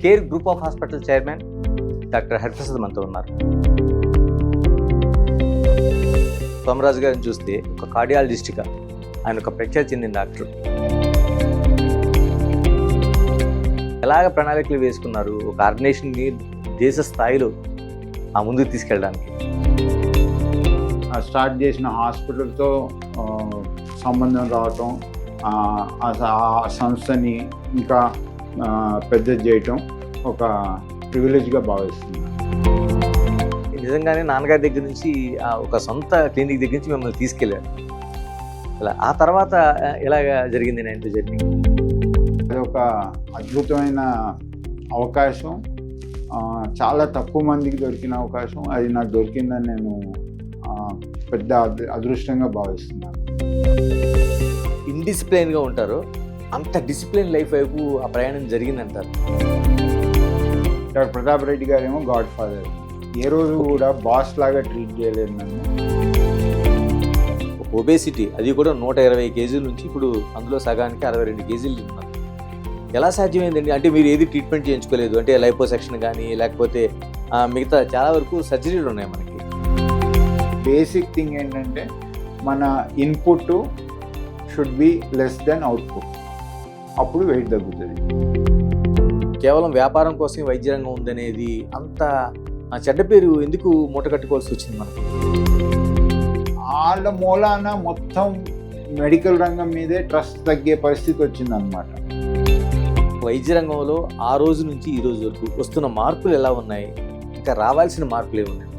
Care group of hospital chairman doctor Hariprasad మనతో ఉన్నారు. సోమరాజు గారిని చూస్తే ఒక కార్డియాలజిస్ట్గా ఆయన ఒక ప్రఖ్యాతి చెందిన డాక్టర్. ఎలాగ ప్రణాళికలు వేసుకున్నారు ఒక ఆర్గనైజేషన్ని దేశ స్థాయిలో ముందుకు తీసుకెళ్ళడానికి? స్టార్ట్ చేసిన హాస్పిటల్తో సంబంధం రావటం, ఆ సంస్థని ఇంకా పెద్దది చేయటం ఒక ప్రివిలేజ్గా భావిస్తున్నాను. నిజంగానే నాన్నగారి దగ్గర నుంచి ఒక సొంత క్లినిక్ దగ్గర నుంచి మిమ్మల్ని తీసుకెళ్ళారు. ఇలా ఆ తర్వాత ఎలాగ జరిగింది నా జర్నీ? అది ఒక అద్భుతమైన అవకాశం, చాలా తక్కువ మందికి దొరికిన అవకాశం. అది నాకు దొరికిందని నేను పెద్ద అదృష్టంగా భావిస్తున్నాను. ఇండిసిప్లైన్గా ఉంటారు, అంత డిసిప్లిన్ లైఫ్ వైపు ఆ ప్రయాణం జరిగిందంటారు. డాక్టర్ ప్రతాప్ రెడ్డి గారేమో గాడ్ ఫాదర్. ఏ రోజు కూడా బాస్ లాగా ట్రీట్ చేయలేదు నన్ను. ఒబేసిటీ, అది కూడా 120 కేజీల నుంచి ఇప్పుడు అందులో సగానికి 62 కేజీలు ఉన్నారు. ఎలా సాధ్యమైందండి? అంటే మీరు ఏది ట్రీట్మెంట్ చేయించుకోలేదు అంటే లైపోసెక్షన్ కానీ లేకపోతే మిగతా చాలా వరకు సర్జరీలు ఉన్నాయి మనకి. బేసిక్ థింగ్ ఏంటంటే మన input should be less than output, అప్పుడు వెయిట్ తగ్గుతుంది. కేవలం వ్యాపారం కోసం వైద్య రంగం ఉందనేది అంత చెడ్డ పేరు ఎందుకు మూట కట్టుకోవాల్సి వచ్చింది మనకి? వాళ్ళ మూలాన మొత్తం మెడికల్ రంగం మీదే ట్రస్ట్ తగ్గే పరిస్థితి వచ్చిందనమాట. వైద్య రంగంలో ఆ రోజు నుంచి ఈ రోజు వరకు వస్తున్న మార్పులు ఎలా ఉన్నాయి, ఇంకా రావాల్సిన మార్పులు ఏమున్నాయి?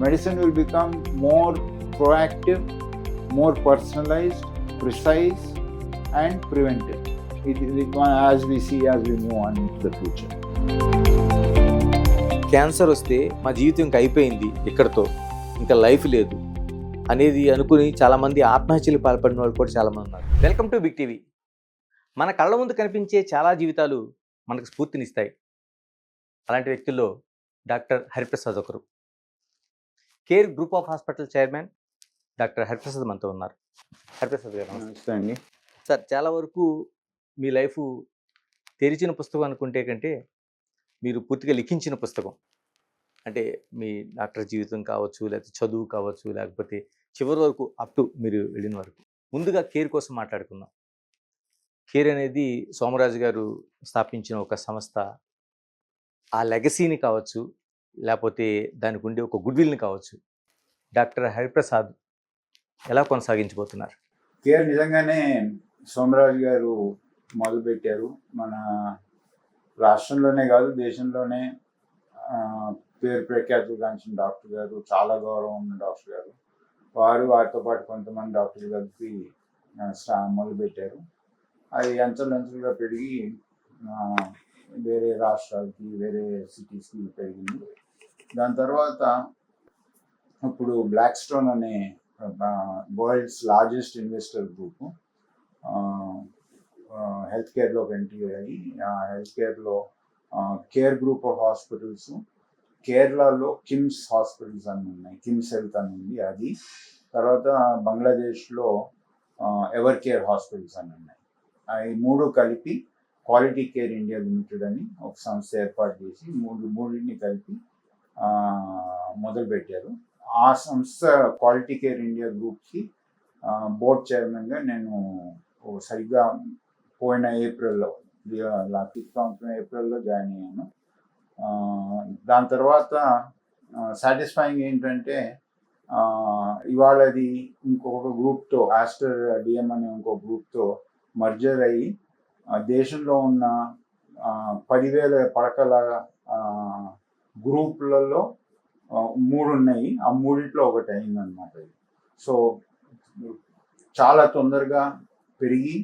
Medicine will become more proactive, more personalized, precise and preventive. As we see, as we move on into the future. Cancer వస్తే మా జీవితం ఇంకా అయిపోయింది, ఇక్కడతో ఇంకా లైఫ్ లేదు అనేది అనుకుని చాలామంది ఆత్మహత్యలు పాల్పడిన వాళ్ళు కూడా చాలామంది ఉన్నారు. Welcome to Big TV. మన కళ్ళ ముందు కనిపించే చాలా జీవితాలు మనకు స్ఫూర్తినిస్తాయి. అలాంటి వ్యక్తుల్లో డాక్టర్ హరిప్రసాద్ ఒకరు. Care group of hospital chairman doctor Hariprasad మనతో ఉన్నారు. హరిప్రసాద్ గారు నమస్తే అండి. సార్, చాలా వరకు మీ లైఫ్ తెరిచిన పుస్తకం అనుకుంటే కంటే మీరు పూర్తిగా లిఖించిన పుస్తకం. అంటే మీ డాక్టర్ జీవితం కావచ్చు, లేకపోతే చదువు కావచ్చు, లేకపోతే చివరి వరకు అప్ టు మీరు వెళ్ళిన వరకు. ముందుగా కేర్ కోసం మాట్లాడుకుందాం. కేర్ అనేది సోమరాజు గారు స్థాపించిన ఒక సంస్థ. ఆ లెగసీని కావచ్చు, లేకపోతే దానికి ఉండే ఒక గుడ్ విల్ని కావచ్చు, డాక్టర్ హరిప్రసాద్ ఎలా కొనసాగించబోతున్నారు? కేర్ నిజంగానే సోమరాజు గారు మొదలుపెట్టారు. మన రాష్ట్రంలోనే కాదు, దేశంలోనే పేరు ప్రఖ్యాతులు గాంచిన డాక్టర్ గారు, చాలా గౌరవం ఉన్న డాక్టర్ గారు. వారితో పాటు కొంతమంది డాక్టర్లు కలిపి మొదలుపెట్టారు. అది అంచెలంచెలుగా పెరిగి వేరే రాష్ట్రాలకి, వేరే సిటీస్కి పెరిగింది. దాని తర్వాత ఇప్పుడు బ్లాక్ స్టోన్ అనే world's largest investor group health కేర్లోకి ఎంట్రీ అయ్యి, హెల్త్ కేర్లో కేర్ గ్రూప్ ఆఫ్ హాస్పిటల్స్, కేరళలో కిమ్స్ హాస్పిటల్స్ అని ఉన్నాయి, కిమ్స్ హెల్త్ అని ఉంది అది. తర్వాత బంగ్లాదేశ్లో ఎవర్ కేర్ హాస్పిటల్స్ అని ఉన్నాయి. ఈ మూడు కలిపి క్వాలిటీ కేర్ ఇండియా లిమిటెడ్ అని ఒక సంస్థ ఏర్పాటు చేసి మూడింటిని కలిపి మొదలుపెట్టారు. ఆ సంస్థ క్వాలిటీ కేర్ ఇండియా గ్రూప్కి బోర్డ్ చైర్మన్గా నేను సరిగ్గా పోయిన ఏప్రిల్లో, ఏప్రిల్లో జాయిన్ అయ్యాను. దాని తర్వాత సాటిస్ఫైయింగ్ ఏంటంటే ఇవాళ అది ఇంకొక గ్రూప్తో, ఆస్టర్ డిఎం అనే ఇంకో గ్రూప్తో మర్జర్ అయ్యి దేశంలో ఉన్న 10,000 పడకల గ్రూపులలో 3 ఉన్నాయి. ఆ మూడింట్లో ఒకటి అయిందనమాట. సో చాలా తొందరగా పెరిగి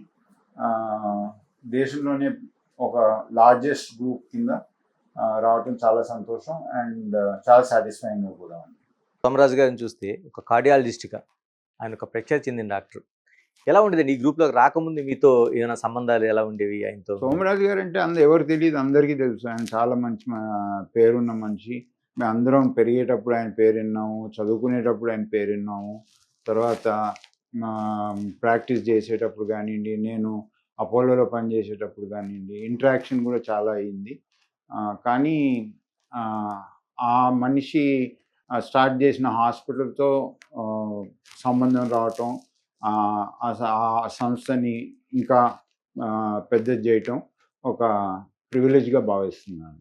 దేశంలోనే ఒక లార్జెస్ట్ గ్రూప్ కింద రావటం చాలా సంతోషం అండ్ చాలా సాటిస్ఫైయింగ్గా కూడా ఉంది. సోమరాజు గారిని చూస్తే ఒక కార్డియాలజిస్ట్గా ఆయన ఒక ప్రఖ్యాతి చెందిన డాక్టర్. ఎలా ఉండేదండి ఈ గ్రూప్లోకి రాకముందు మీతో ఏమైనా సంబంధాలు ఎలా ఉండేవి ఆయనతో? సోమరాజు గారు అంటే ఎవరు తెలియదు, అందరికీ తెలుసు. ఆయన చాలా మంచి పేరున్న మనిషి. మేము అందరం పెరిగేటప్పుడు ఆయన పేరు విన్నాము, చదువుకునేటప్పుడు ఆయన పేరు విన్నాము. తర్వాత ప్రాక్టీస్ చేసేటప్పుడు కానివ్వండి, నేను అపోలోలో పనిచేసేటప్పుడు కానివ్వండి, ఇంటరాక్షన్ కూడా చాలా అయింది. కానీ ఆ మనిషి స్టార్ట్ చేసిన హాస్పిటల్‌తో సంబంధం రావటం, ఆ సంస్థని ఇంకా పెద్దది చేయటం ఒక ప్రివిలేజ్‌గా భావిస్తున్నాను.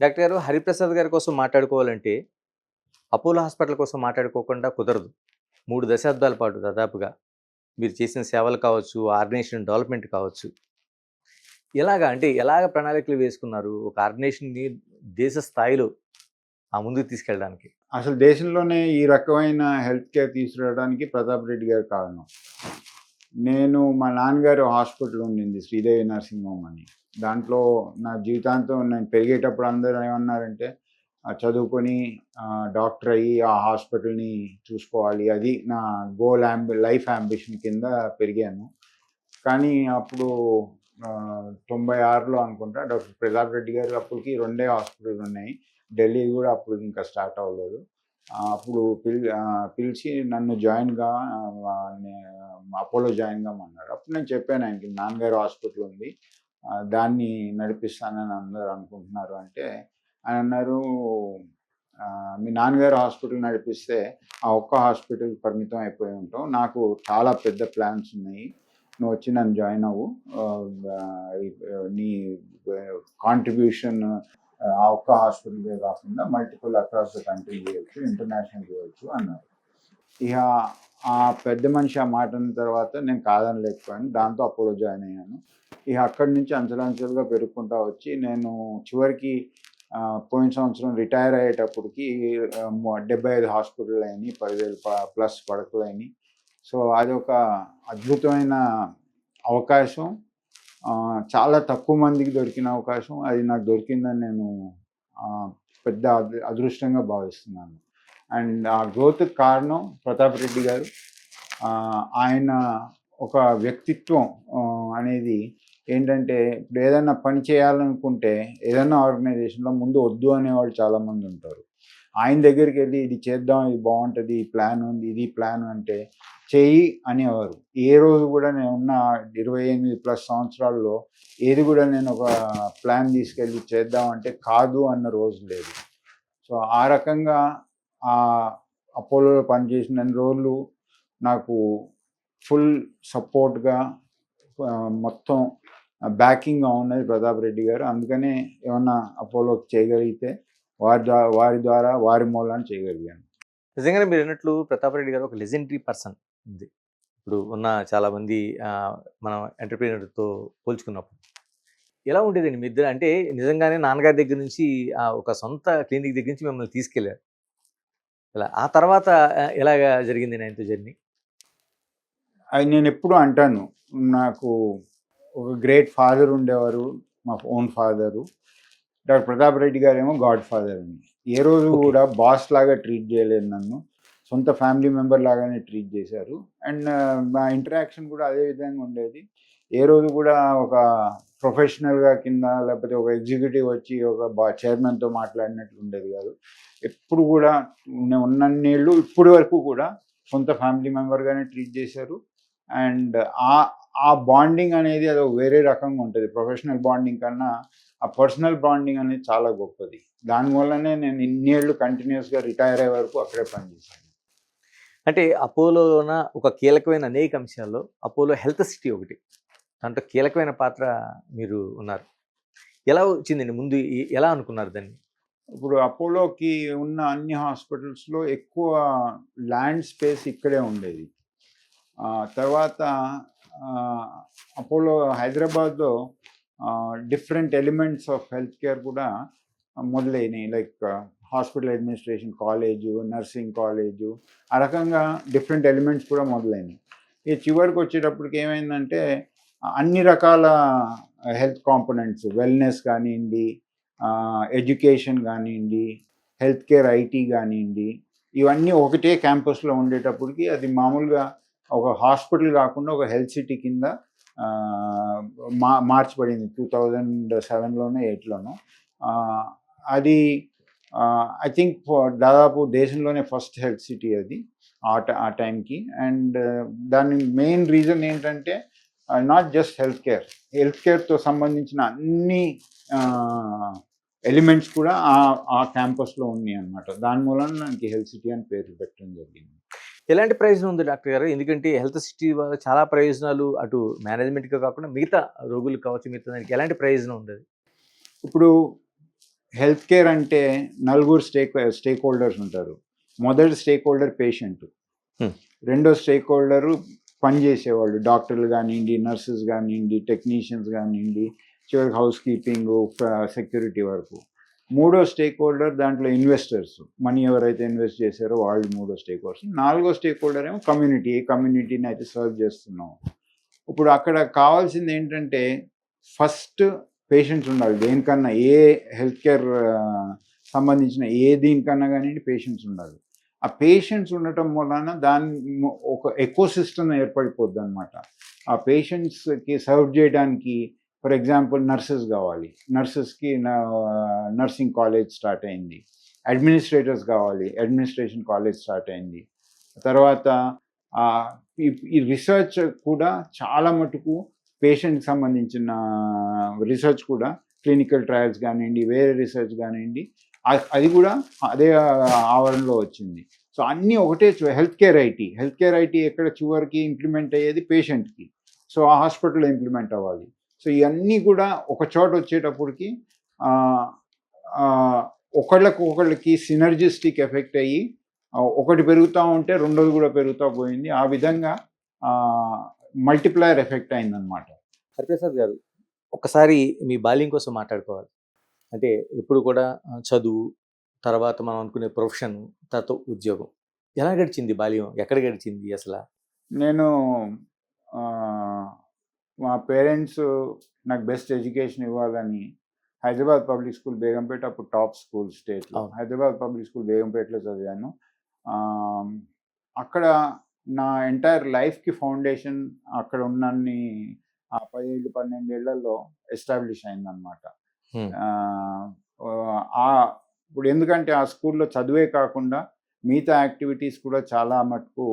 డాక్టర్ గారు, హరిప్రసాద్ గారి కోసం మాట్లాడుకోవాలంటే అపోలో హాస్పిటల్ కోసం మాట్లాడుకోకుండా కుదరదు. 3 దశాబ్దాల పాటు దాదాపుగా మీరు చేసిన సేవలు కావచ్చు, ఆర్గనైజేషన్ డెవలప్‌మెంట్ కావచ్చు. ఎలాగ ప్రణాళికలు వేసుకున్నారు ఒక ఆర్గనైజేషన్‌ని దేశ స్థాయిలో ముందుకు తీసుకెళ్ళడానికి? అసలు దేశంలోనే ఈ రకమైన హెల్త్ కేర్ తీసుకురావడానికి ప్రతాప్ రెడ్డి గారు కారణం. మా నాన్నగారు హాస్పిటల్ ఉండింది, శ్రీదేవి నర్సింగ్ హోమ్ అని. దాంట్లో నా జీవితాంతం నేను పెరిగేటప్పుడు అందరూ ఏమన్నారంటే, చదువుకొని డాక్టర్ అయ్యి ఆ హాస్పిటల్‌ని చూసుకోవాలి. అది నా లైఫ్ యాంబిషన్ కింద పెరిగాను. కానీ అప్పుడు 96లో అనుకుంటా డాక్టర్ ప్రతాప్ రెడ్డి గారు అప్పటికి 2 హాస్పిటల్ ఉన్నాయి. ఢిల్లీ కూడా అప్పుడు ఇంకా స్టార్ట్ అవ్వలేదు. అప్పుడు పిలిచి నన్ను అపోలో జాయిన్ కమ్మన్నారు. అప్పుడు నేను చెప్పాను ఆయనకి, నాన్నగారు హాస్పిటల్ ఉంది, దాన్ని నడిపిస్తానని అందరూ అనుకుంటున్నారు అంటే, ఆయన అన్నారు, మీ నాన్నగారు హాస్పిటల్ నడిపిస్తే ఆ ఒక్క హాస్పిటల్ పరిమితం అయిపోయి ఉంటాం. నాకు చాలా పెద్ద ప్లాన్స్ ఉన్నాయి. నువ్వు వచ్చి నన్ను జాయిన్ అవ్వు. నీ కాంట్రిబ్యూషన్ ఆ ఒక్క హాస్పిటల్కే కాకుండా మల్టిపుల్ అక్రాస్ ద కంట్రీ చేయొచ్చు, ఇంటర్నేషనల్ చేయొచ్చు అన్నారు. ఇక ఆ పెద్ద మనిషి ఆ మాట అన్న తర్వాత నేను కాదనలేకపోయాను. దాంతో అపోలో జాయిన్ అయ్యాను. ఇక అక్కడి నుంచి అంచెలంచెలుగా పెరుగుకుంటా వచ్చి నేను చివరికి పోయిన సంవత్సరం రిటైర్ అయ్యేటప్పటికి 75 హాస్పిటల్ అయినాయి, 10,000 ప్లస్ పడకలు అయినాయి. సో అదొక అద్భుతమైన అవకాశం. చాలా తక్కువ మందికి దొరికిన అవకాశం. అది నాకు దొరికిందని నేను పెద్ద అదృష్టంగా భావిస్తున్నాను. అండ్ ఆ గ్రోత్కి కారణం ప్రతాప్ రెడ్డి గారు. ఆయన ఒక వ్యక్తిత్వం అనేది ఏంటంటే, ఇప్పుడు ఏదైనా పని చేయాలనుకుంటే ఏదైనా ఆర్గనైజేషన్లో ముందు వద్దు అనేవాళ్ళు చాలామంది ఉంటారు. ఆయన దగ్గరికి వెళ్ళి ఇది చేద్దాం, ఇది బాగుంటుంది, ఈ ప్లాన్ ఉంది, ఇది ప్లాన్ అంటే చెయ్యి అనేవారు. ఏ రోజు కూడా నేనున్న 28+ సంవత్సరాల్లో ఏది కూడా నేను ఒక ప్లాన్ తీసుకెళ్ళి చేద్దాం అంటే కాదు అన్న రోజు లేదు. సో ఆ రకంగా అపోలోలో పనిచేసిన రోజులు నాకు ఫుల్ సపోర్ట్గా మొత్తం బ్యాకింగ్గా ఉన్నది ప్రతాప్ రెడ్డి గారు. అందుకనే ఏమన్నా అపోలోకి చేయగలిగితే వారి మూలాన చేయగలిగాను. నిజంగానే మీరు అన్నట్లు ప్రతాప్ రెడ్డి గారు ఒక లెజెండరీ పర్సన్ ఉంది. ఇప్పుడు ఉన్న చాలామంది మనం ఎంటర్‌ప్రెన్యూర్‌తో పోల్చుకున్నప్పుడు. ఎలా ఉండేదండి మీ ఇద్దరు? అంటే నిజంగానే నాన్నగారి దగ్గర నుంచి ఒక సొంత క్లినిక్ దగ్గర నుంచి మిమ్మల్ని తీసుకెళ్లారు. ఆ తర్వాత ఎలాగా జరిగింది ఆయనతో జర్నీ? అది నేను ఎప్పుడూ అంటాను, నాకు ఒక గ్రేట్ ఫాదర్ ఉండేవారు, మా own father. Doctor Pratap Reddy గారేమో గాడ్ ఫాదర్ అని. ఏ రోజు కూడా బాస్ లాగా ట్రీట్ చేయలేదు నన్ను. సొంత ఫ్యామిలీ మెంబర్ లాగానే ట్రీట్ చేశారు. అండ్ మా ఇంటరాక్షన్ కూడా అదే విధంగా ఉండేది. ఏ రోజు కూడా ఒక ప్రొఫెషనల్గా కింద లేకపోతే ఒక ఎగ్జిక్యూటివ్ వచ్చి ఒక చైర్మన్తో మాట్లాడినట్లు ఉండేది కాదు. ఎప్పుడు కూడా ఉన్నన్నేళ్ళు ఇప్పటి వరకు కూడా సొంత ఫ్యామిలీ మెంబర్గానే ట్రీట్ చేశారు. అండ్ ఆ బాండింగ్ అనేది అది వేరే రకంగా ఉంటుంది. ప్రొఫెషనల్ బాండింగ్ కన్నా ఆ పర్సనల్ బాండింగ్ అనేది చాలా గొప్పది. దానివల్లనే నేను ఇన్నేళ్ళు కంటిన్యూస్గా రిటైర్ అయ్యే వరకు అక్కడే పనిచేశాను. అంటే అపోలోన ఒక కీలకమైన అనేక అంశాల్లో అపోలో హెల్త్ సిటీ ఒకటి. దాంట్లో కీలకమైన పాత్ర మీరు ఉన్నారు. ఎలా వచ్చిందండి? ముందు ఎలా అనుకున్నారు దాన్ని? ఇప్పుడు అపోలోకి ఉన్న అన్ని హాస్పిటల్స్లో ఎక్కువ ల్యాండ్ స్పేస్ ఇక్కడే ఉండేది. తర్వాత అపోలో హైదరాబాద్లో different elements of health care కూడా మొదలైనవి. Like hospital administration college, nursing college, ఆ రకంగా డిఫరెంట్ ఎలిమెంట్స్ కూడా మొదలైనవి. ఈ చివరికి వచ్చేటప్పటికి ఏమైందంటే అన్ని రకాల హెల్త్ కాంపోనెంట్స్, వెల్నెస్ కానివ్వండి, ఎడ్యుకేషన్ కానివ్వండి, హెల్త్ కేర్ ఐటీ కానివ్వండి, ఇవన్నీ ఒకటే క్యాంపస్లో ఉండేటప్పటికి అది మామూలుగా ఒక హాస్పిటల్ కాకుండా ఒక హెల్త్ సిటీ కింద మార్చబడింది 2007లోనో 2008లోనో. అది ఐ థింక్ దాదాపు దేశంలోనే ఫస్ట్ హెల్త్ సిటీ అది ఆ టైంకి. అండ్ దాని మెయిన్ రీజన్ ఏంటంటే నాట్ జస్ట్ హెల్త్ కేర్తో సంబంధించిన అన్ని ఎలిమెంట్స్ కూడా ఆ క్యాంపస్లో ఉన్నాయి అనమాట. దాని మూలన నాకు హెల్త్ సిటీ అని పేరు పెట్టడం జరిగింది. ఎలాంటి ప్రయోజనం ఉంది డాక్టర్ గారు? ఎందుకంటే హెల్త్ సిటీ వల్ల చాలా ప్రయోజనాలు అటు మేనేజ్మెంట్‌గా కాకుండా మిగతా రోగులకు కావచ్చు, మిగతా దానికి ఎలాంటి ప్రయోజనం ఉంది అది? ఇప్పుడు హెల్త్ కేర్ అంటే నలుగురు స్టేక్ హోల్డర్స్ ఉంటారు. మొదటి స్టేక్ హోల్డర్ పేషెంట్, రెండో స్టేక్ హోల్డరు పనిచేసేవాళ్ళు, డాక్టర్లు కానివ్వండి, నర్సెస్ కానివ్వండి, టెక్నీషియన్స్ కానివ్వండి, చివరికి హౌస్ కీపింగ్, సెక్యూరిటీ వరకు. మూడో స్టేక్ హోల్డర్ దాంట్లో ఇన్వెస్టర్స్, మనీ ఎవరైతే ఇన్వెస్ట్ చేశారో వాళ్ళు మూడో స్టేక్ హోల్డర్స్. నాలుగో స్టేక్ హోల్డర్ ఏమో కమ్యూనిటీని అయితే సర్వ్ చేస్తున్నాం. ఇప్పుడు అక్కడ కావాల్సింది ఏంటంటే ఫస్ట్ పేషెంట్స్ ఉండాలి. దేనికన్నా ఏ హెల్త్ కేర్ సంబంధించిన దీనికన్నా కానివ్వండి పేషెంట్స్ ఉండాలి. ఆ పేషెంట్స్ ఉండటం వలన ఒక ఎకో సిస్టమ్ ఏర్పడిపోద్ది అనమాట. ఆ పేషెంట్స్కి సర్వ్ చేయడానికి ఫర్ ఎగ్జాంపుల్ నర్సెస్ కావాలి, నర్సెస్కి నర్సింగ్ కాలేజ్ స్టార్ట్ అయింది. అడ్మినిస్ట్రేటర్స్ కావాలి, అడ్మినిస్ట్రేషన్ కాలేజ్ స్టార్ట్ అయింది. తర్వాత ఈ రీసెర్చ్ కూడా చాలా మటుకు పేషెంట్కి సంబంధించిన రీసెర్చ్ కూడా క్లినికల్ ట్రయల్స్ కానివ్వండి, వేరే రీసెర్చ్ కానివ్వండి, అది కూడా అదే ఆవరణలో వచ్చింది. సో అన్నీ ఒకటే. హెల్త్ కేర్ ఐటీ ఎక్కడ చివరికి ఇంప్లిమెంట్ అయ్యేది పేషెంట్కి. సో ఆ హాస్పిటల్లో ఇంప్లిమెంట్ అవ్వాలి. సో ఇవన్నీ కూడా ఒక చోట వచ్చేటప్పటికి ఒకళ్ళకి సినర్జిస్టిక్ ఎఫెక్ట్ అయ్యి ఒకటి పెరుగుతూ ఉంటే రెండోది కూడా పెరుగుతూ పోయింది. ఆ విధంగా మల్టిప్లయర్ ఎఫెక్ట్ అయిందనమాట. హరిప్రసాద్ గారు, ఒకసారి మీ బాల్యం కోసం మాట్లాడుకోవాలి. అంటే ఎప్పుడు కూడా చదువు, తర్వాత మనం అనుకునే ప్రొఫెషన్, తర్వాత ఉద్యోగం. ఎలా గడిచింది బాల్యం? ఎక్కడ గడిచింది అసలు? నేను మా పేరెంట్స్ నాకు బెస్ట్ ఎడ్యుకేషన్ ఇవ్వాలని హైదరాబాద్ పబ్లిక్ స్కూల్ బేగంపేట, అప్పుడు టాప్ స్కూల్ స్టేట్లో, హైదరాబాద్ పబ్లిక్ స్కూల్ బేగంపేటలో చదివాను. అక్కడ నా ఎంటైర్ లైఫ్కి ఫౌండేషన్ అక్కడ ఉన్నన్ని 17-12 ఏళ్లలో ఎస్టాబ్లిష్ అయిందనమాట. ఇప్పుడు ఎందుకంటే ఆ స్కూల్లో చదువే కాకుండా మిగతా యాక్టివిటీస్ కూడా చాలా మటుకు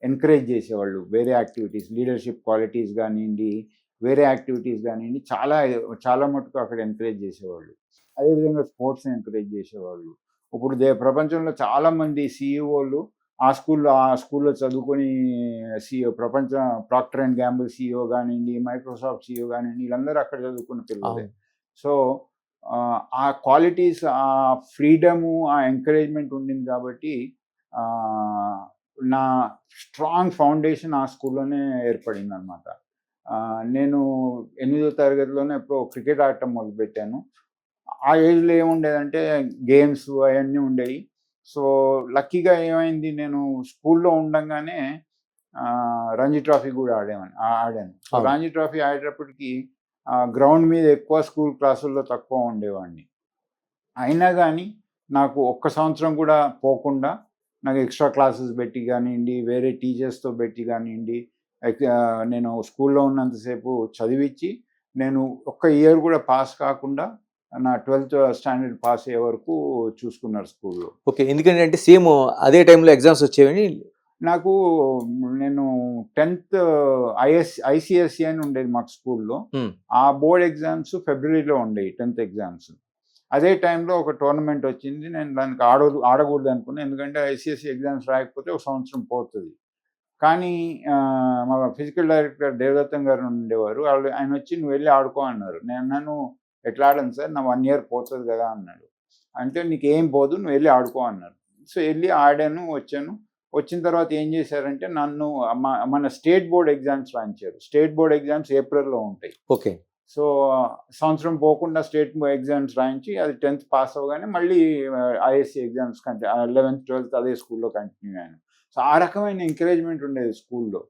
ఎంకరేజ్ చేసేవాళ్ళు. వేరే యాక్టివిటీస్, లీడర్షిప్ క్వాలిటీస్ కానివ్వండి, వేరే యాక్టివిటీస్ కానివ్వండి, చాలా మటుకు అక్కడ ఎంకరేజ్ చేసేవాళ్ళు. అదేవిధంగా స్పోర్ట్స్ని ఎంకరేజ్ చేసేవాళ్ళు. ఇప్పుడు ప్రపంచంలో చాలామంది సిఇఓలు ఆ స్కూల్లో చదువుకొని ప్రపంచ ప్రాక్టర్ అండ్ గ్యాంబుల్ సిఇఓ కానివ్వండి, మైక్రోసాఫ్ట్ సిఇఓ కానివ్వండి, వీళ్ళందరూ అక్కడ చదువుకున్న పిల్లలే. సో ఆ క్వాలిటీస్, ఆ ఫ్రీడము, ఆ ఎంకరేజ్మెంట్ ఉండింది కాబట్టి నా స్ట్రాంగ్ ఫౌండేషన్ ఆ స్కూల్లోనే ఏర్పడింది అనమాట. నేను 8వ తరగతిలోనే ఎప్పుడో క్రికెట్ ఆడటం మొదలుపెట్టాను. ఆ ఏజ్లో ఏముండేదంటే గేమ్స్ అవన్నీ ఉండేవి. సో లక్కీగా ఏమైంది, నేను స్కూల్లో ఉండగానే రంజీ ట్రోఫీ కూడా ఆడాను. సో రంజీ ట్రోఫీ ఆడేటప్పటికి గ్రౌండ్ మీద ఎక్కువ, స్కూల్ క్లాసుల్లో తక్కువ ఉండేవాడిని. అయినా కానీ నాకు ఒక్క సంవత్సరం కూడా పోకుండా నాకు ఎక్స్ట్రా క్లాసెస్ పెట్టి కానివ్వండి, వేరే టీచర్స్తో పెట్టి కానివ్వండి, నేను స్కూల్లో ఉన్నంతసేపు చదివించి నేను ఒక్క ఇయర్ కూడా పాస్ కాకుండా నా 12th స్టాండర్డ్ పాస్ అయ్యే వరకు చూసుకున్నారు స్కూల్లో. ఓకే, ఎందుకంటే సేమ్ అదే టైంలో ఎగ్జామ్స్ వచ్చేవని నాకు. నేను 10th ఐసిఎస్సి అని ఉండేది మాకు స్కూల్లో. ఆ బోర్డ్ ఎగ్జామ్స్ ఫిబ్రవరిలో ఉండేవి, 10th ఎగ్జామ్స్. అదే టైంలో ఒక టోర్నమెంట్ వచ్చింది. నేను దానికి ఆడకూడదు అనుకున్నాను, ఎందుకంటే ఐసిఎస్సి ఎగ్జామ్స్ రాయకపోతే ఒక సంవత్సరం పోతుంది. కానీ మా ఫిజికల్ డైరెక్టర్ దేవదత్తం గారు ఉండేవారు. ఆయన వచ్చి నువ్వు వెళ్ళి ఆడుకో అన్నారు. నేను ఎట్లా ఆడాను సార్, నా 1 ఇయర్ పోతుంది కదా అన్నాడు. అంటే నీకు ఏం పోదు, నువ్వు వెళ్ళి ఆడుకో అన్నారు. సో వెళ్ళి ఆడాను, వచ్చాను. వచ్చిన తర్వాత ఏం చేశారంటే నన్ను మన స్టేట్ బోర్డ్ ఎగ్జామ్స్ రాయించారు. స్టేట్ బోర్డ్ ఎగ్జామ్స్ ఏప్రిల్లో ఉంటాయి. ఓకే. సో సంవత్సరం పోకుండా స్టేట్ ఎగ్జామ్స్ రాయించి అది 10th పాస్ అవ్వగానే మళ్ళీ ఐఎస్సి ఎగ్జామ్స్ 11th 12th అదే స్కూల్లో కంటిన్యూ అయ్యాను. సో ఆ రకమైన ఎంకరేజ్మెంట్ ఉండేది స్కూల్లో.